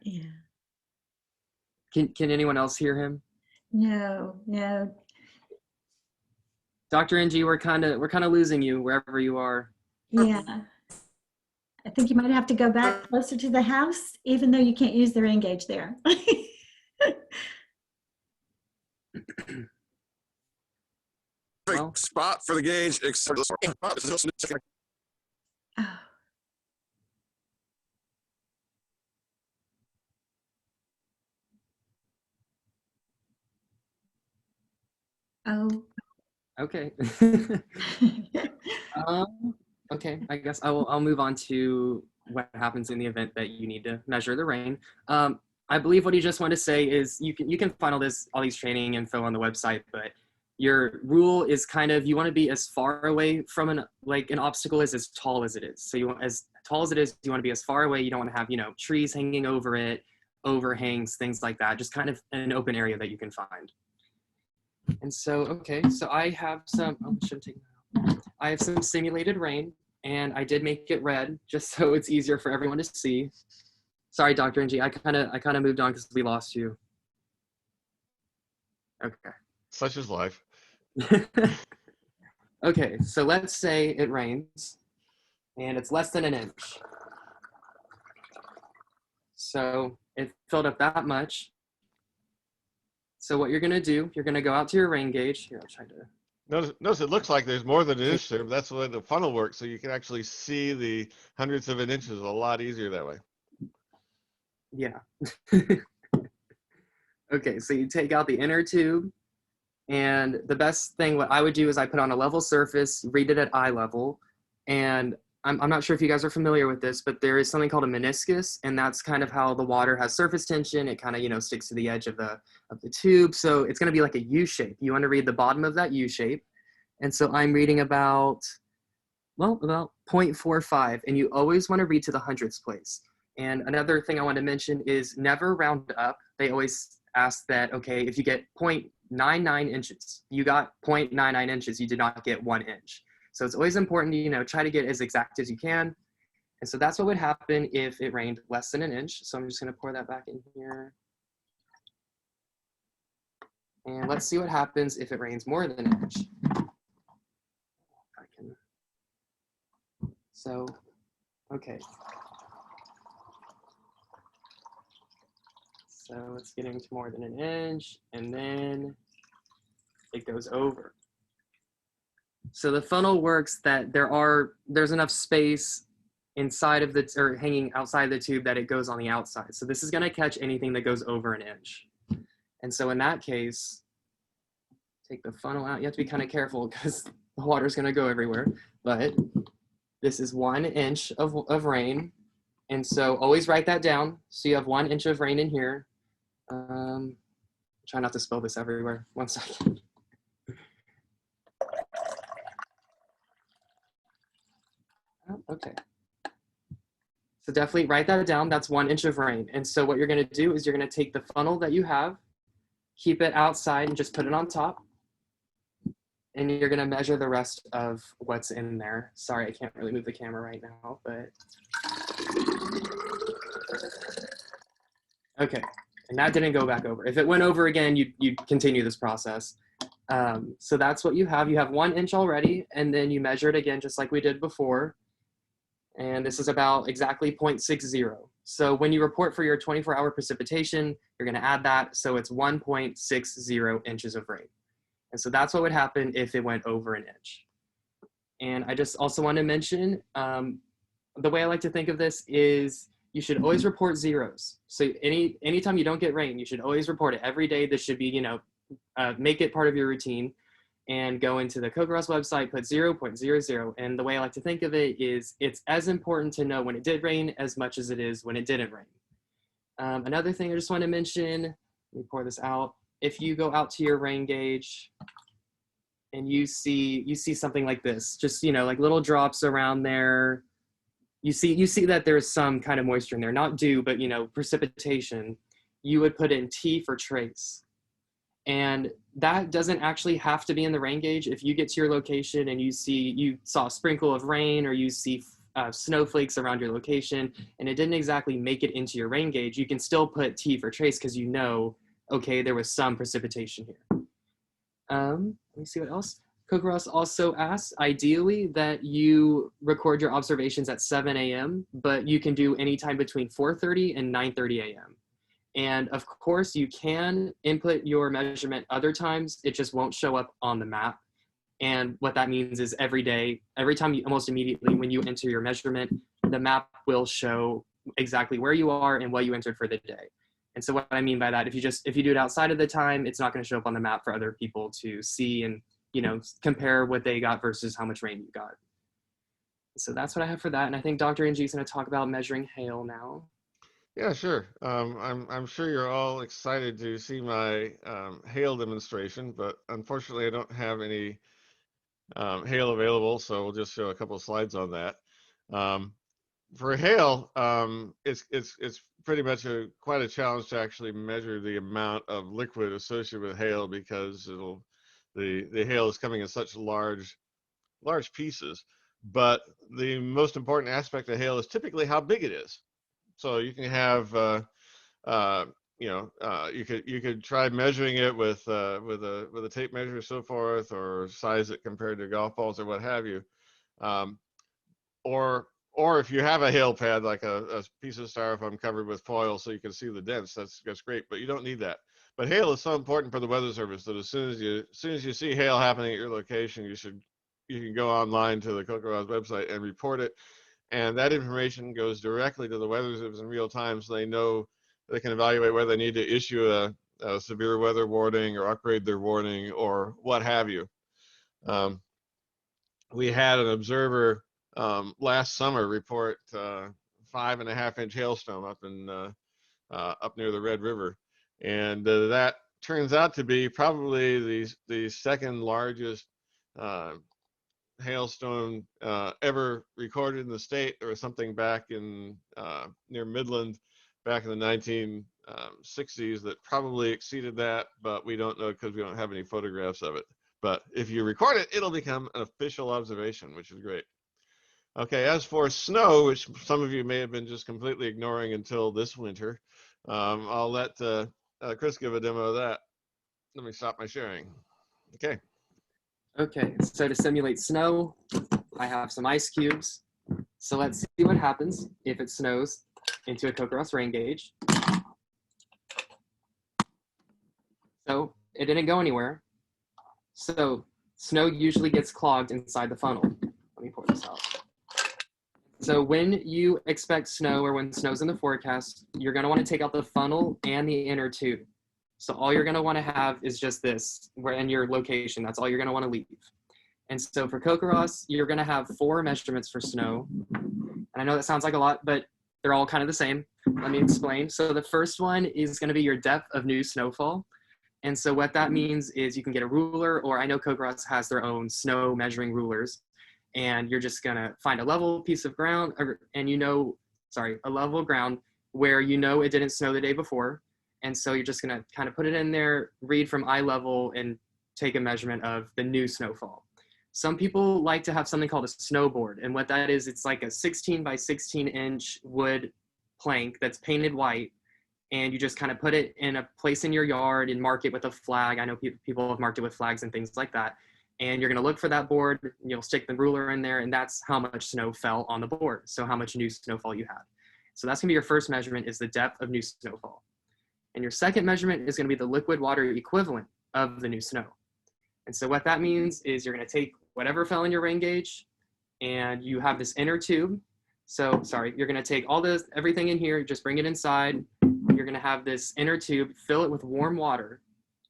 Yeah. Can anyone else hear him? No. Dr. NG, we're kind of losing you wherever you are. Yeah. I think you might have to go back closer to the house, even though you can't use the rain gauge there. Perfect spot for the gauge, except Oh. Okay. Okay, I guess I'll move on to what happens in the event that you need to measure the rain. I believe what he just wanted to say is you can find all these training info on the website, but your rule is kind of, you want to be as far away from an obstacle as tall as it is. So you want, as tall as it is, you want to be as far away. You don't want to have, trees hanging over it, overhangs, things like that. Just kind of an open area that you can find. And so, okay, so I have some, I have some simulated rain, and I did make it red just so it's easier for everyone to see. Sorry, Dr. NG, I kind of moved on because we lost you. Okay. Such is life. Okay, so let's say it rains, and it's less than an inch. So it filled up that much. So what you're going to do, you're going to go out to your rain gauge. Here, I'll try to... Notice it looks like there's more than an inch there, but that's the way the funnel works, so you can actually see the hundredths of an inch is a lot easier that way. Yeah. Okay, so you take out the inner tube, and the best thing, what I would do is I put on a level surface, read it at eye level, and I'm not sure if you guys are familiar with this, but there is something called a meniscus, and that's kind of how the water has surface tension. It kind of, sticks to the edge of the tube. So it's going to be like a U shape. You want to read the bottom of that U shape. And so I'm reading about 0.45, and you always want to read to the hundredths place. And another thing I want to mention is never round up. They always ask that, okay, if you get 0.99 inches, you got 0.99 inches, you did not get 1 inch. So it's always important to, try to get as exact as you can. And so that's what would happen if it rained less than an inch. So I'm just going to pour that back in here. And let's see what happens if it rains more than an inch. So, okay. So it's getting to more than an inch, and then it goes over. So the funnel works that there's enough space inside of or hanging outside the tube that it goes on the outside. So this is going to catch anything that goes over an inch. And so in that case, take the funnel out. You have to be kind of careful because the water's going to go everywhere. But this is 1 inch of rain. And so always write that down. So you have 1 inch of rain in here. Try not to spill this everywhere. 1 second. Oh, okay. So definitely write that down. That's 1 inch of rain. And so what you're going to do is you're going to take the funnel that you have, keep it outside and just put it on top. And you're going to measure the rest of what's in there. Sorry, I can't really move the camera right now, but. Okay, and that didn't go back over. If it went over again, you'd continue this process. So that's what you have. You have 1 inch already, and then you measure it again, just like we did before. And this is about exactly 0.60. So when you report for your 24-hour precipitation, you're going to add that. So it's 1.60 inches of rain. And so that's what would happen if it went over an inch. And I just also want to mention, the way I like to think of this is you should always report zeros. So anytime you don't get rain, you should always report it every day. This should be, make it part of your routine. And go into the CoCoRaHS website, put 0.00. And the way I like to think of it is it's as important to know when it did rain as much as it is when it didn't rain. Another thing I just want to mention, let me pour this out. If you go out to your rain gauge and you see something like this, just, like little drops around there, you see that there's some kind of moisture in there, not dew, but, precipitation, you would put in T for trace. And that doesn't actually have to be in the rain gauge. If you get to your location and you saw a sprinkle of rain, or you see snowflakes around your location and it didn't exactly make it into your rain gauge, you can still put T for trace because okay, there was some precipitation here. Let me see what else. CoCoRaHS also asks, ideally, that you record your observations at 7 a.m., but you can do anytime between 4:30 and 9:30 a.m. And of course, you can input your measurement other times. It just won't show up on the map. And what that means is every day, every time, almost immediately when you enter your measurement, the map will show exactly where you are and what you entered for the day. And so what I mean by that, if you do it outside of the time, it's not going to show up on the map for other people to see and, compare what they got versus how much rain you got. So that's what I have for that. And I think Dr. Ng is going to talk about measuring hail now. Yeah, sure. I'm sure you're all excited to see my hail demonstration, but unfortunately I don't have any hail available, so we'll just show a couple of slides on that. For hail, it's pretty much quite a challenge to actually measure the amount of liquid associated with hail, because the hail is coming in such large pieces. But the most important aspect of hail is typically how big it is. So you can have, you could try measuring it with a tape measure or so forth, or size it compared to golf balls or what have you, or if you have a hail pad, like a piece of styrofoam covered with foil so you can see the dents, that's great. But you don't need that. But hail is so important for the Weather Service that as soon as you see hail happening at your location, you can go online to the CoCoRaHS website and report it. And that information goes directly to the Weather Service in real time, so they can evaluate whether they need to issue a severe weather warning or upgrade their warning or what have you. We had an observer last summer report 5.5 inch hailstorm up near the Red River, and that turns out to be probably the second largest hailstone ever recorded in the state. There was something back in near Midland back in the 1960s that probably exceeded that, but we don't know because we don't have any photographs of it. But if you record it, it'll become an official observation, which is great. Okay, as for snow, which some of you may have been just completely ignoring until this winter, I'll let Chris give a demo of that. Let me stop my sharing. Okay. Okay, so to simulate snow, I have some ice cubes. So let's see what happens if it snows into a CoCoRaHS rain gauge. So it didn't go anywhere. So snow usually gets clogged inside the funnel. Let me pour this out. So when you expect snow, or when snow's in the forecast, you're going to want to take out the funnel and the inner tube. So all you're going to want to have is just this, where in your location, that's all you're going to want to leave. And so for CoCoRaHS, you're going to have 4 measurements for snow. And I know that sounds like a lot, but they're all kind of the same. Let me explain. So the first one is going to be your depth of new snowfall. And so what that means is you can get a ruler, or I know CoCoRaHS has their own snow measuring rulers, and you're just going to find a level piece of ground, and a level ground where you know it didn't snow the day before. And so you're just going to kind of put it in there, read from eye level, and take a measurement of the new snowfall. Some people like to have something called a snowboard. And what that is, it's like a 16 by 16 inch wood plank that's painted white. And you just kind of put it in a place in your yard and mark it with a flag. I know people have marked it with flags and things like that. And you're going to look for that board. You'll stick the ruler in there, and that's how much snow fell on the board. So how much new snowfall you had. So that's going to be your first measurement, is the depth of new snowfall. And your second measurement is going to be the liquid water equivalent of the new snow. And so what that means is you're going to take whatever fell in your rain gauge, and you have this inner tube. So you're going to take everything in here, just bring it inside. You're going to have this inner tube, fill it with warm water,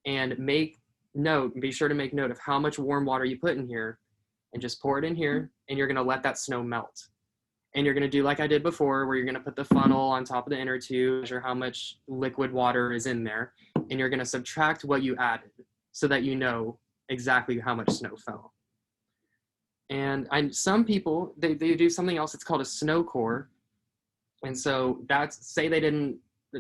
and be sure to make note of how much warm water you put in here, and just pour it in here, and you're going to let that snow melt. And you're going to do like I did before, where you're going to put the funnel on top of the inner tube, measure how much liquid water is in there, and you're going to subtract what you added so that you know exactly how much snow fell. And some people, they do something else. It's called a snow core. And so say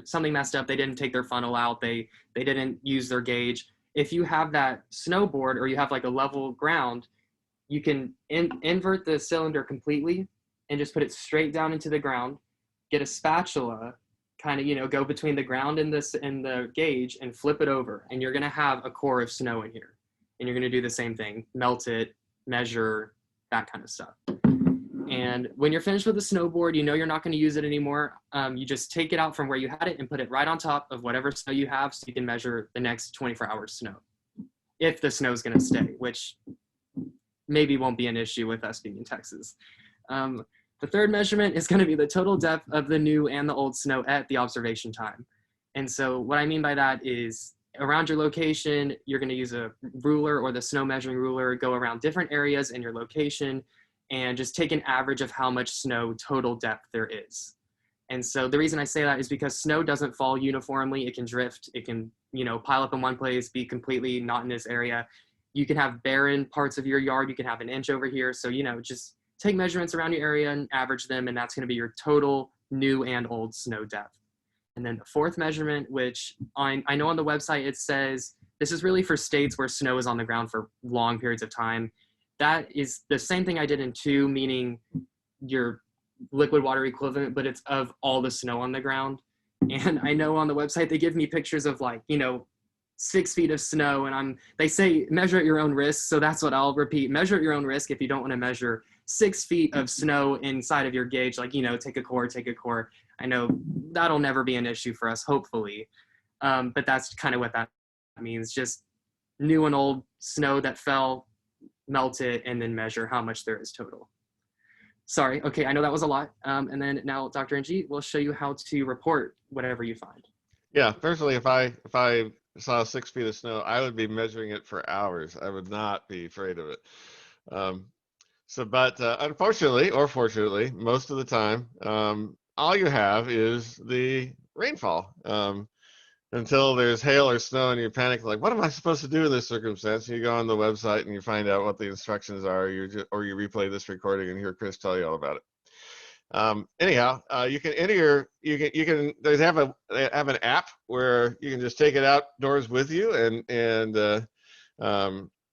something messed up, they didn't take their funnel out, they didn't use their gauge. If you have that snowboard, or you have like a level ground, you can invert the cylinder completely and just put it straight down into the ground, get a spatula, kind of, go between the ground and the gauge, and flip it over. And you're going to have a core of snow in here. And you're going to do the same thing, melt it, measure, that kind of stuff. And when you're finished with the snowboard, you're not going to use it anymore. You just take it out from where you had it and put it right on top of whatever snow you have, so you can measure the next 24 hours snow, if the snow is going to stay, which maybe won't be an issue with us being in Texas. The third measurement is going to be the total depth of the new and the old snow at the observation time. And so what I mean by that is, around your location, you're going to use a ruler or the snow measuring ruler, go around different areas in your location, and just take an average of how much snow total depth there is. And so the reason I say that is because snow doesn't fall uniformly. It can drift. It can, pile up in one place, be completely not in this area. You can have barren parts of your yard. You can have an inch over here. So, just take measurements around your area and average them, and that's going to be your total new and old snow depth. And then the fourth measurement, which I know on the website it says this is really for states where snow is on the ground for long periods of time. That is the same thing I did in 2, meaning your liquid water equivalent, but it's of all the snow on the ground. And I know on the website they give me pictures of 6 feet of snow, and they say measure at your own risk. So that's what I'll repeat: measure at your own risk. If you don't want to measure 6 feet of snow inside of your gauge, take a core. I know that'll never be an issue for us, hopefully. But that's kind of what that means. Just new and old snow that fell, melt it, and then measure how much there is total. Sorry. Okay. I know that was a lot. And then now Dr. Ng will show you how to report whatever you find. Yeah. Personally, if I saw 6 feet of snow, I would be measuring it for hours. I would not be afraid of it. But unfortunately, or fortunately, most of the time, all you have is the rainfall. Until there's hail or snow and you panic, like, what am I supposed to do in this circumstance? And you go on the website and you find out what the instructions are, or you replay this recording and hear Chris tell you all about it. Anyhow, you can enter they have an app where you can just take it outdoors with you and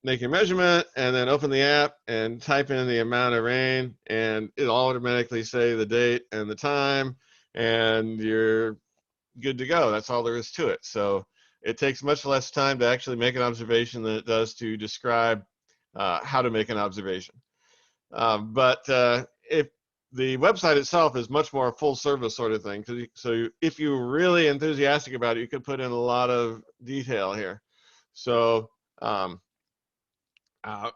make your measurement, and then open the app and type in the amount of rain, and it'll automatically say the date and the time, and you're good to go. That's all there is to it. So it takes much less time to actually make an observation than it does to describe how to make an observation. But if the website itself is much more a full service sort of thing, so if you're really enthusiastic about it, you could put in a lot of detail here. So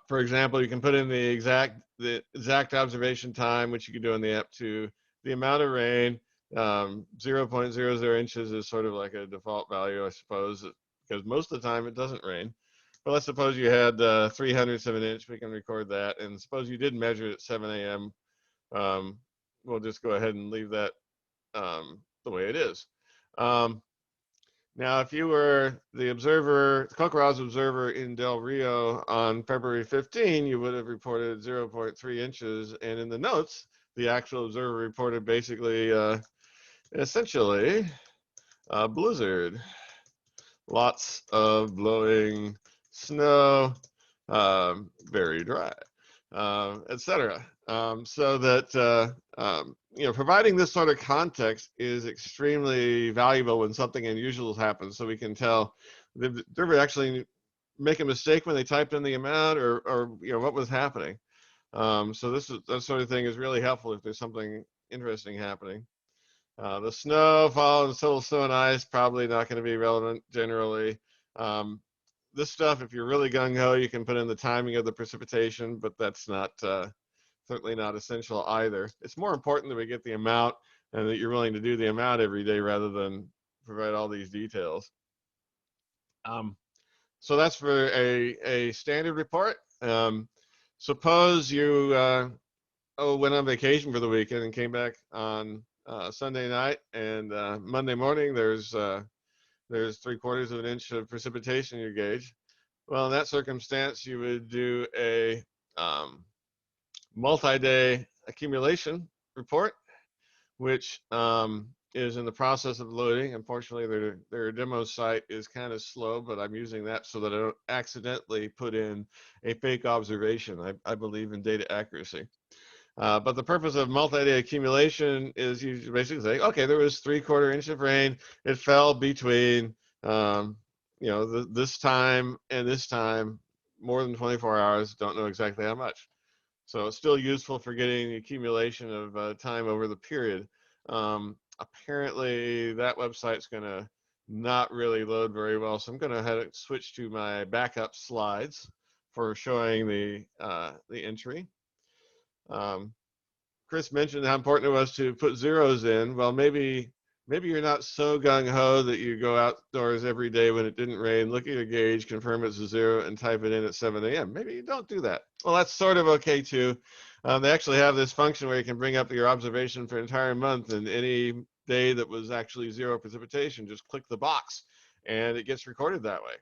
for example, you can put in the exact observation time, which you can do in the app, to the amount of rain. 0.00 inches is sort of like a default value, I suppose. because most of the time it doesn't rain. But let's suppose you had 3/100 of an inch. We can record that. And suppose you did measure it at 7 a.m. We'll just go ahead and leave that the way it is. Now, if you were the observer, CoCoRaHS observer in Del Rio on February 15, you would have reported 0.3 inches. And in the notes, the actual observer reported basically, essentially, a blizzard. Lots of blowing snow, very dry, etc. So that, providing this sort of context is extremely valuable when something unusual happens, so we can tell did they actually make a mistake when they typed in the amount, or what was happening. So that sort of thing is really helpful if there's something interesting happening. The snowfall and total snow and ice probably not going to be relevant generally. This stuff, if you're really gung-ho, you can put in the timing of the precipitation, but that's not certainly not essential either. It's more important that we get the amount and that you're willing to do the amount every day rather than provide all these details. So that's for a standard report. Suppose you went on vacation for the weekend and came back on Sunday night, and Monday morning there's 3/4 of an inch of precipitation in your gauge. Well, in that circumstance, you would do a multi-day accumulation report, which is in the process of loading. Unfortunately, their demo site is kind of slow, but I'm using that so that I don't accidentally put in a fake observation. I believe in data accuracy. But the purpose of multi-day accumulation is you basically say, okay, there was 3/4 inch of rain. It fell between, this time and this time, more than 24 hours. Don't know exactly how much. So it's still useful for getting the accumulation of time over the period. Apparently, that website's going to not really load very well, so I'm going to switch to my backup slides for showing the entry. Chris mentioned how important it was to put zeros in. Well, maybe you're not so gung-ho that you go outdoors every day when it didn't rain, look at your gauge, confirm it's a 0, and type it in at 7 a.m. Maybe you don't do that. Well, that's sort of okay too. They actually have this function where you can bring up your observation for an entire month, and any day that was actually 0 precipitation, just click the box, and it gets recorded that way.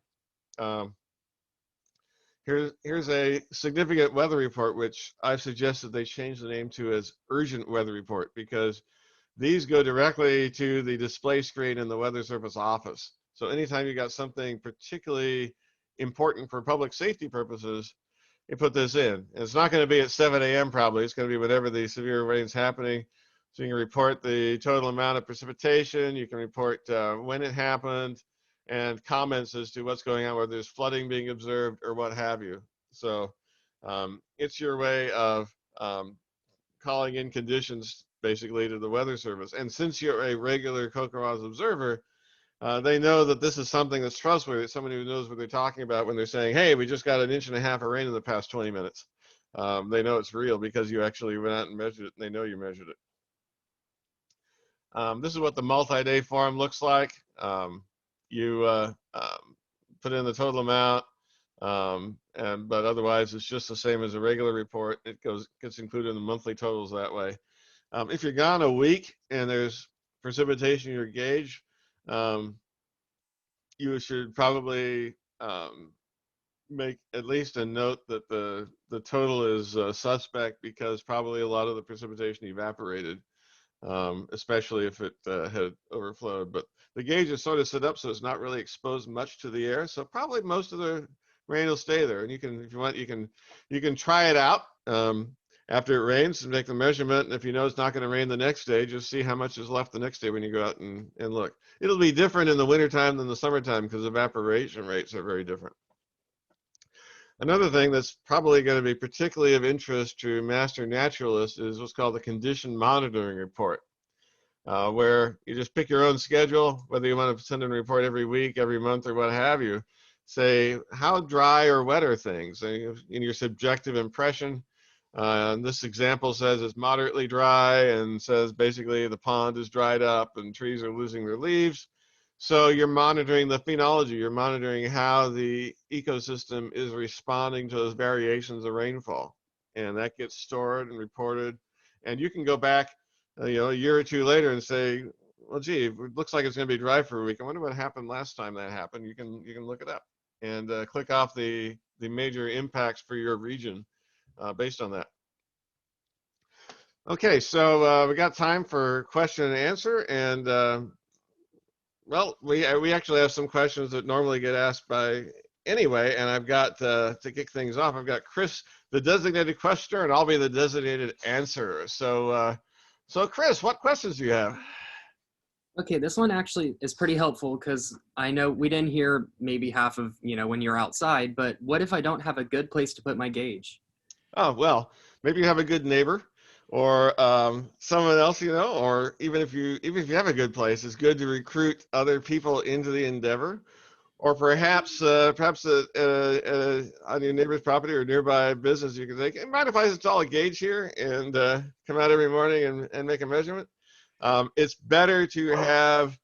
Here's a significant weather report, which I've suggested they change the name to as urgent weather report, because these go directly to the display screen in the Weather Service office. So anytime you got something particularly important for public safety purposes, you put this in. And it's not going to be at 7 a.m. probably. It's going to be whenever the severe rain's happening. So you can report the total amount of precipitation. You can report when it happened, and comments as to what's going on, whether there's flooding being observed or what have you. So it's your way of calling in conditions basically to the Weather Service. And since you're a regular CoCoRaHS observer, they know that this is something that's trustworthy, someone who knows what they're talking about when they're saying, hey, we just got 1.5 inches of rain in the past 20 minutes. They know it's real because you actually went out and measured it, and they know you measured it. This is what the multi-day form looks like. You put in the total amount, but otherwise it's just the same as a regular report. It gets included in the monthly totals that way. If you're gone a week and there's precipitation in your gauge, you should probably make at least a note that the total is suspect, because probably a lot of the precipitation evaporated, especially if it had overflowed. But the gauge is sort of set up so it's not really exposed much to the air, so probably most of the rain will stay there. And you can, if you want, you can try it out after it rains and make the measurement. And if you know it's not going to rain the next day, just see how much is left the next day when you go out and look. It'll be different in the wintertime than the summertime because evaporation rates are very different. Another thing that's probably going to be particularly of interest to master naturalists is what's called the condition monitoring report, where you just pick your own schedule, whether you want to send in a report every week, every month, or what have you. Say, how dry or wet are things in your subjective impression? And this example says it's moderately dry, and says basically the pond is dried up and trees are losing their leaves. So you're monitoring the phenology, you're monitoring how the ecosystem is responding to those variations of rainfall. And that gets stored and reported. And you can go back, a year or two later and say, well, gee, it looks like it's going to be dry for a week. I wonder what happened last time that happened. You can look it up and click off the major impacts for your region based on that. Okay, so we got time for question and answer, and well, we actually have some questions that normally get asked by anyway, and I've got to kick things off. I've got Chris, the designated questioner, and I'll be the designated answerer. So, Chris, what questions do you have? Okay, this one actually is pretty helpful because I know we didn't hear maybe half of, when you're outside, but what if I don't have a good place to put my gauge? Oh, well, maybe you have a good neighbor or someone else, or even if you have a good place, it's good to recruit other people into the endeavor. Or perhaps on your neighbor's property or nearby business, you can say, hey, mind if I install a gauge here and come out every morning and make a measurement? It's better to have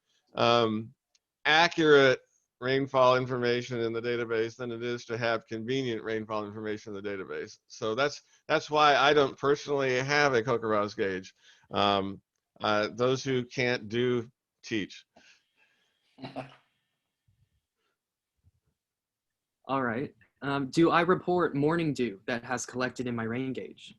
accurate rainfall information in the database than it is to have convenient rainfall information in the database. So that's why I don't personally have a CoCoRaHS gauge. Those who can't do, teach. All right. Do I report morning dew that has collected in my rain gauge?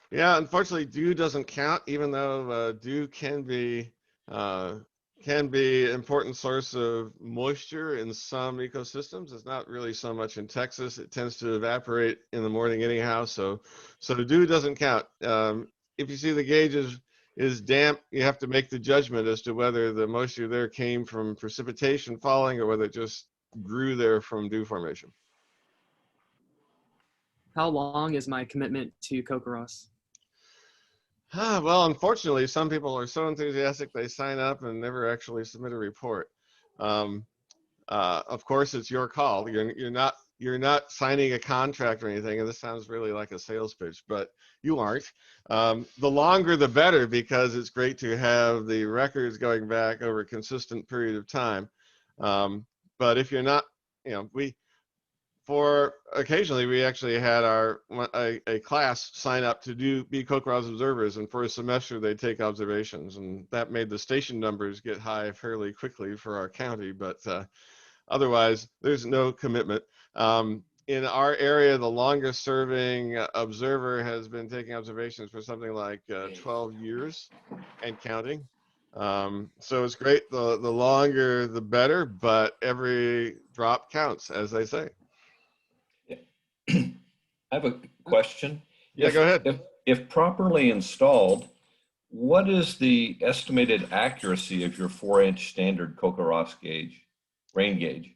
Yeah, unfortunately, dew doesn't count, even though dew can be an important source of moisture in some ecosystems. It's not really so much in Texas. It tends to evaporate in the morning anyhow, so the dew doesn't count. If you see the gauge is damp, you have to make the judgment as to whether the moisture there came from precipitation falling or whether it just grew there from dew formation. How long is my commitment to CoCoRaHS? Well, unfortunately, some people are so enthusiastic they sign up and never actually submit a report. Of course, it's your call. You're not signing a contract or anything, and this sounds really like a sales pitch, but you aren't. The longer the better, because it's great to have the records going back over a consistent period of time. But if you're not, occasionally we actually had a class sign up to be CoCoRaHS observers, and for a semester they take observations, and that made the station numbers get high fairly quickly for our county, but otherwise there's no commitment. In our area, the longest serving observer has been taking observations for something like 12 years and counting. So it's great, the longer the better, but every drop counts, as they say. I have a question. Yeah, go ahead. If properly installed, what is the estimated accuracy of your 4-inch standard CoCoRaHS gauge, rain gauge?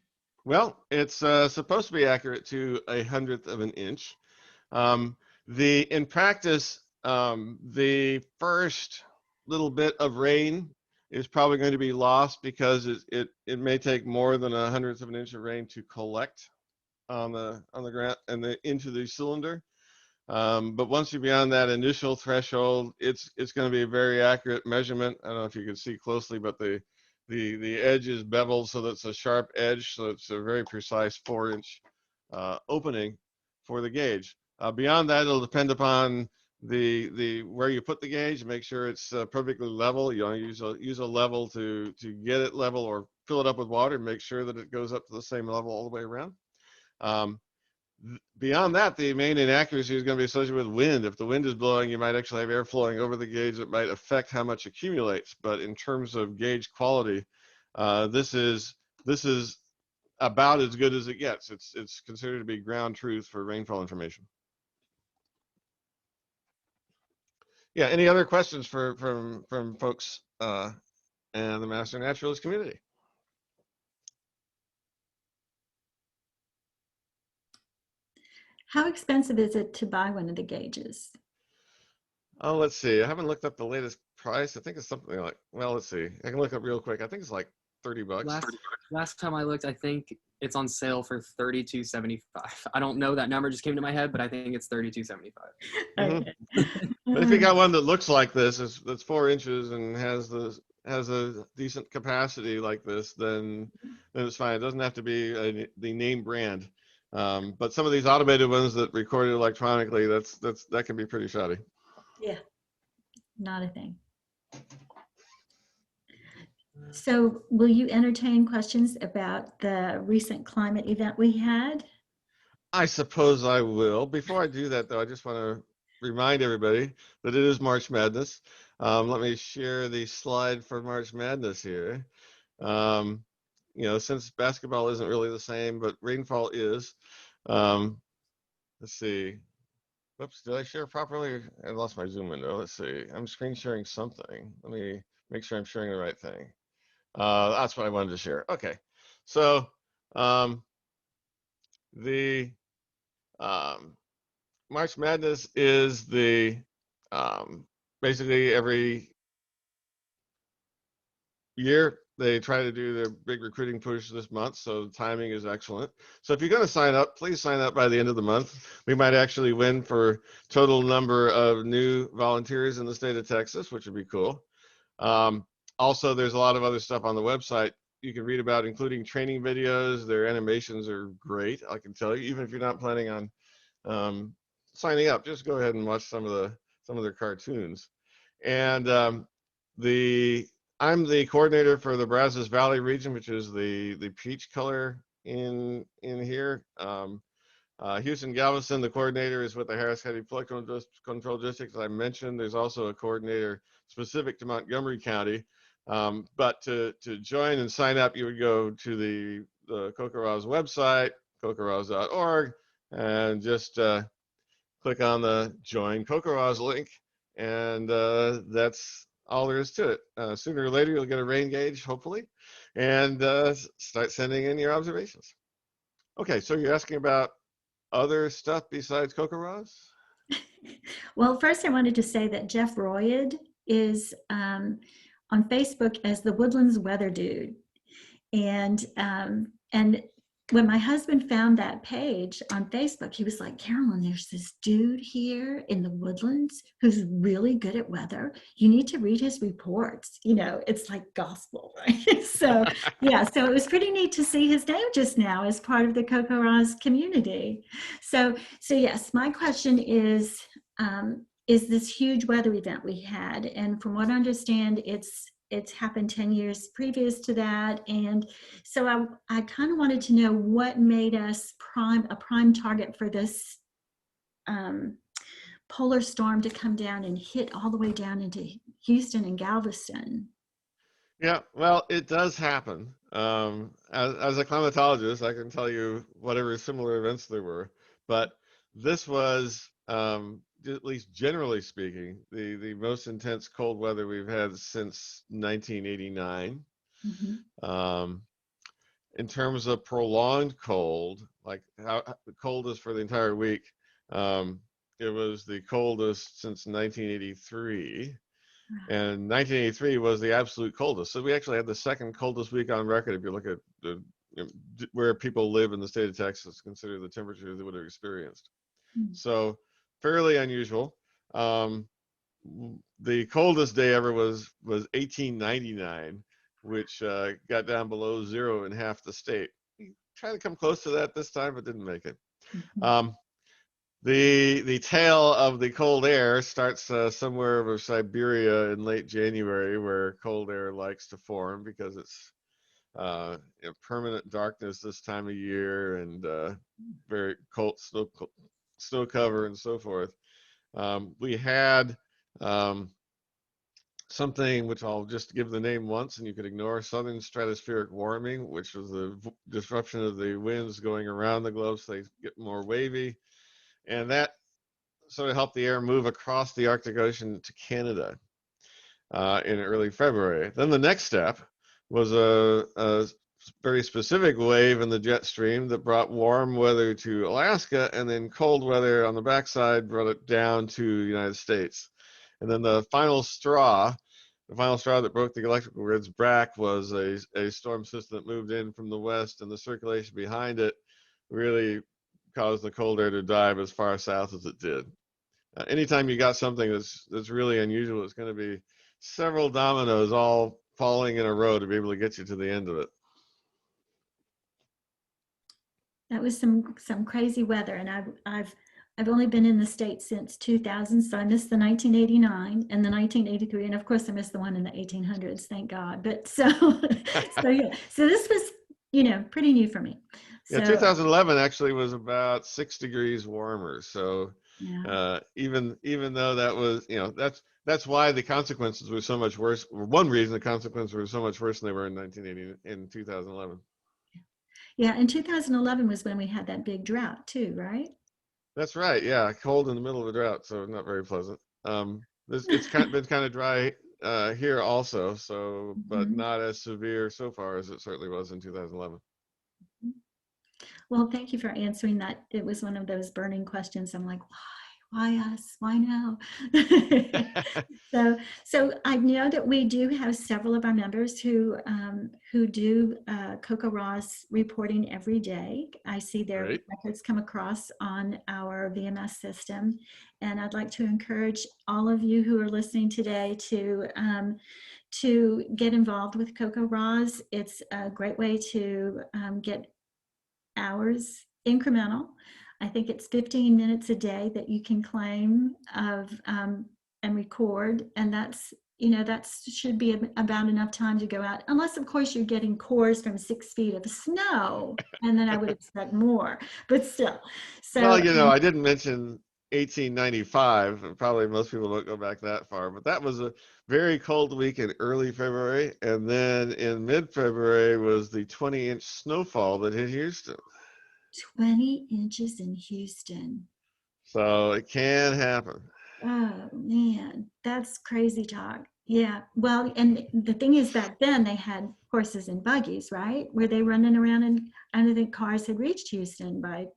Well, it's supposed to be accurate to 1/100th of an inch. In practice, the first little bit of rain is probably going to be lost because it may take more than 1/100th of an inch of rain to collect on the ground and into the cylinder. But once you're beyond that initial threshold, it's going to be a very accurate measurement. I don't know if you can see closely, but the edge is beveled so that it's a sharp edge, so it's a very precise 4-inch opening for the gauge. Beyond that, it'll depend upon where you put the gauge. Make sure it's perfectly level. You use a level to get it level, or fill it up with water and make sure that it goes up to the same level all the way around. Beyond that, the main inaccuracy is going to be associated with wind. If the wind is blowing, you might actually have air flowing over the gauge that might affect how much accumulates. But in terms of gauge quality, this is about as good as it gets. It's considered to be ground truth for rainfall information. Yeah. Any other questions from folks and the Master Naturalist community? How expensive is it to buy one of the gauges? Oh, let's see. I haven't looked up the latest price. I think it's something like, well, let's see. I can look up real quick. I think it's like $30. Last time I looked, I think it's on sale for $32.75. I don't know, that number just came to my head, but I think it's $32.75. Mm-hmm. But if you got one that looks like this, that's 4 inches and has the has a decent capacity like this, then it's fine. It doesn't have to be the name brand. But some of these automated ones that record it electronically, that can be pretty shoddy. Yeah, not a thing. So will you entertain questions about the recent climate event we had? I suppose I will. Before I do that, though, I just want to remind everybody that it is March Madness. Let me share the slide for March Madness here. You know, since basketball isn't really the same, but rainfall is. Let's see. Whoops, did I share properly? I lost my Zoom window. Let's see. I'm screen sharing something. Let me make sure I'm sharing the right thing. That's what I wanted to share. Okay. So the March Madness is the basically every year they try to do their big recruiting push this month, so the timing is excellent. So if you're going to sign up, please sign up by the end of the month. We might actually win for total number of new volunteers in the state of Texas, which would be cool. Also, there's a lot of other stuff on the website you can read about, including training videos. Their animations are great, I can tell you, even if you're not planning on signing up, just go ahead and watch some of their cartoons. And I'm the coordinator for the Brazos Valley region, which is the peach color in here. Houston Galveston, the coordinator, is with the Harris County Flood Control District, as I mentioned. There's also a coordinator specific to Montgomery County. But to join and sign up, you would go to the CoCoRaHS website, CoCoRaHS.org, and just click on the Join CoCoRaHS link, and that's all there is to it. Sooner or later, you'll get a rain gauge, hopefully, and start sending in your observations. Okay, so you're asking about other stuff besides CoCoRaHS? Well, first I wanted to say that Jeff Royd is on Facebook as the Woodlands Weather Dude. And when my husband found that page on Facebook, he was like, Carolyn, there's this dude here in the Woodlands who's really good at weather. You need to read his reports. You know, it's like gospel, right? So, yeah, so it was pretty neat to see his name just now as part of the CoCoRaHS community. So yes, my question is this huge weather event we had. And from what I understand, it's happened 10 years previous to that. And so I kind of wanted to know what made us a prime target for this polar storm to come down and hit all the way down into Houston and Galveston. Yeah, well, it does happen. As a climatologist, I can tell you whatever similar events there were, but this was, at least generally speaking, the most intense cold weather we've had since 1989. Mm-hmm. In terms of prolonged cold, like how the coldest for the entire week, it was the coldest since 1983. And 1983 was the absolute coldest. So we actually had the second coldest week on record. If you look at where people live in the state of Texas, consider the temperature they would have experienced. Mm-hmm. So fairly unusual. The coldest day ever was 1899, which got down below zero in half the state. We tried to come close to that this time, but didn't make it. Mm-hmm. The tail of the cold air starts somewhere over Siberia in late January, where cold air likes to form because it's permanent darkness this time of year and very cold snow cover and so forth. We had something which I'll just give the name once and you could ignore: southern stratospheric warming, which was the disruption of the winds going around the globe so they get more wavy. And that sort of helped the air move across the Arctic Ocean to Canada in early February. Then the next step was a very specific wave in the jet stream that brought warm weather to Alaska, and then cold weather on the backside brought it down to the United States. And then the final straw that broke the electrical grid's back was a storm system that moved in from the west, and the circulation behind it really caused the cold air to dive as far south as it did. Anytime you got something that's really unusual, it's going to be several dominoes all falling in a row to be able to get you to the end of it. That was some crazy weather, and I've only been in the States since 2000, so I missed the 1989 and the 1983, and of course I missed the one in the 1800s, thank God. But so yeah, so this was, you know, pretty new for me. So, Yeah, 2011 actually was about 6 degrees warmer. So yeah. even though that was, you know, that's why the consequences were so much worse. One reason the consequences were so much worse than they were in 1980 in 2011. Yeah, and 2011 was when we had that big drought too, right? That's right. Yeah, cold in the middle of a drought, so not very pleasant. It's been kind of dry here also, so but not as severe so far as it certainly was in 2011. Well, thank you for answering that. It was one of those burning questions. I'm like, why us? Why now? So I know that we do have several of our members who do CoCoRaHS reporting every day. I see their records come across on our VMS system, and I'd like to encourage all of you who are listening today to get involved with CoCoRaHS. It's a great way to get hours incremental. I think it's 15 minutes a day that you can claim of and record, and that's, you know, that should be about enough time to go out, unless of course you're getting cores from 6 feet of snow, and then I would expect more, but still. So, well, you know, I didn't mention 1895, and probably most people don't go back that far, but that was a very cold week in early February, and then in mid-February was the 20-inch snowfall that hit Houston. 20 inches in Houston. So it can happen. Oh man, that's crazy talk. Yeah, well, and the thing is, back then they had horses and buggies, right? Were they running around, and I don't think cars had reached Houston by.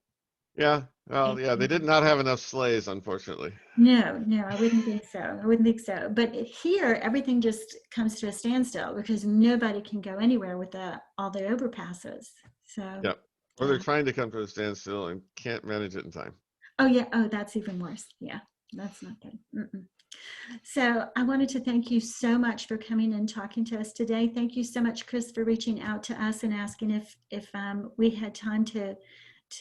Yeah, well, yeah, they did not have enough sleighs, unfortunately. No, I wouldn't think so. I wouldn't think so. But here, everything just comes to a standstill because nobody can go anywhere with all the overpasses. So. Yeah, or they're trying to come to a standstill and can't manage it in time. Oh yeah. Oh, that's even worse. Yeah, that's not good. So I wanted to thank you so much for coming and talking to us today. Thank you so much, Chris, for reaching out to us and asking if we had time to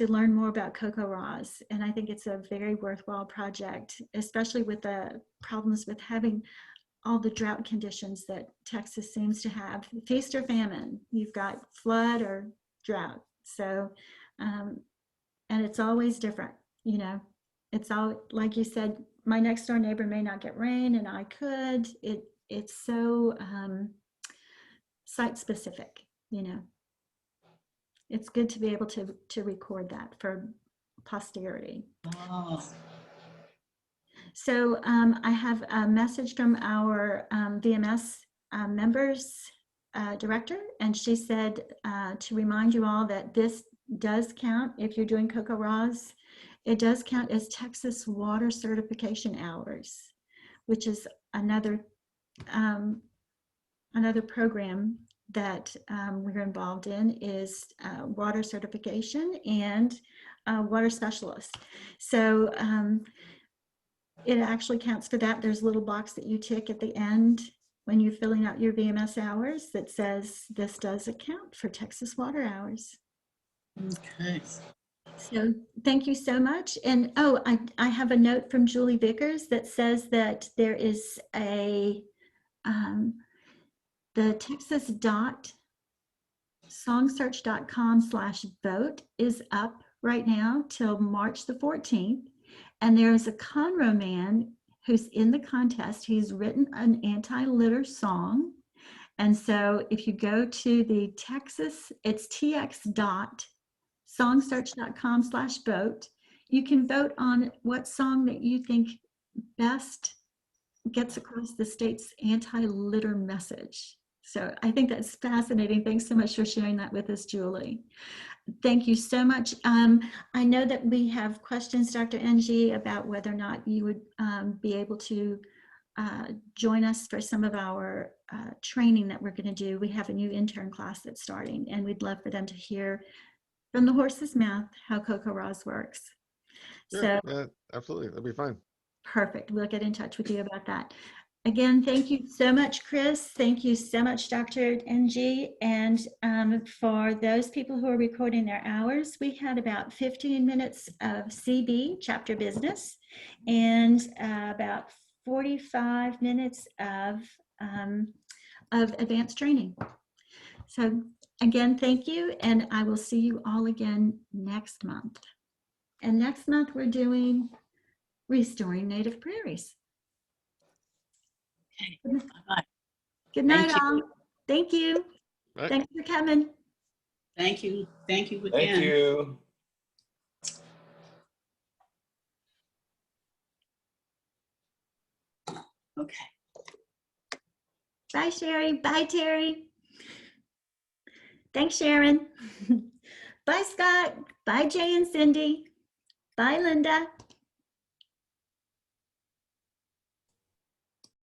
learn more about CoCoRaHS. And I think it's a very worthwhile project, especially with the problems with having all the drought conditions that Texas seems to have. Feast or famine, you've got flood or drought. So, and it's always different, you know. It's all, like you said, my next door neighbor may not get rain and I could. It's so site specific, you know. It's good to be able to record that for posterity. Oh. So I have a message from our VMS members director, and she said to remind you all that this does count if you're doing CoCoRaHS. It does count as Texas water certification hours, which is another program that we're involved in, is water certification and water specialist. So it actually counts for that. There's a little box that you tick at the end when you're filling out your VMS hours that says this does account for Texas water hours. Okay. So thank you so much. And oh, I have a note from Julie Vickers that says that there is a the texas.songsearch.com/vote is up right now till March the 14th. And there is a Conroe man who's in the contest. He's written an anti-litter song. And so if you go to the Texas, it's tx.songsearch.com/vote, you can vote on what song that you think best gets across the state's anti-litter message. So I think that's fascinating. Thanks so much for sharing that with us, Julie. Thank you so much. I know that we have questions, Dr. Ng, about whether or not you would be able to join us for some of our training that we're going to do. We have a new intern class that's starting, and we'd love for them to hear from the horse's mouth how CoCoRaHS works. Sure. So, yeah, absolutely, that'd be fine. Perfect. We'll get in touch with you about that. Again, thank you so much, Chris. Thank you so much, Dr. NG. And for those people who are recording their hours, we had about 15 minutes of CB, chapter business, and about 45 minutes of advanced training. So again, thank you. And I will see you all again next month. And next month, we're doing Restoring Native Prairies. Okay. Bye-bye. Good night, Thank all. Thank you. Right. Thanks for coming. Thank you. Thank you again. Thank you. Okay. Bye, Sherry. Bye, Terry. Thanks, Sharon. Bye, Scott. Bye, Jay and Cindy. Bye, Linda.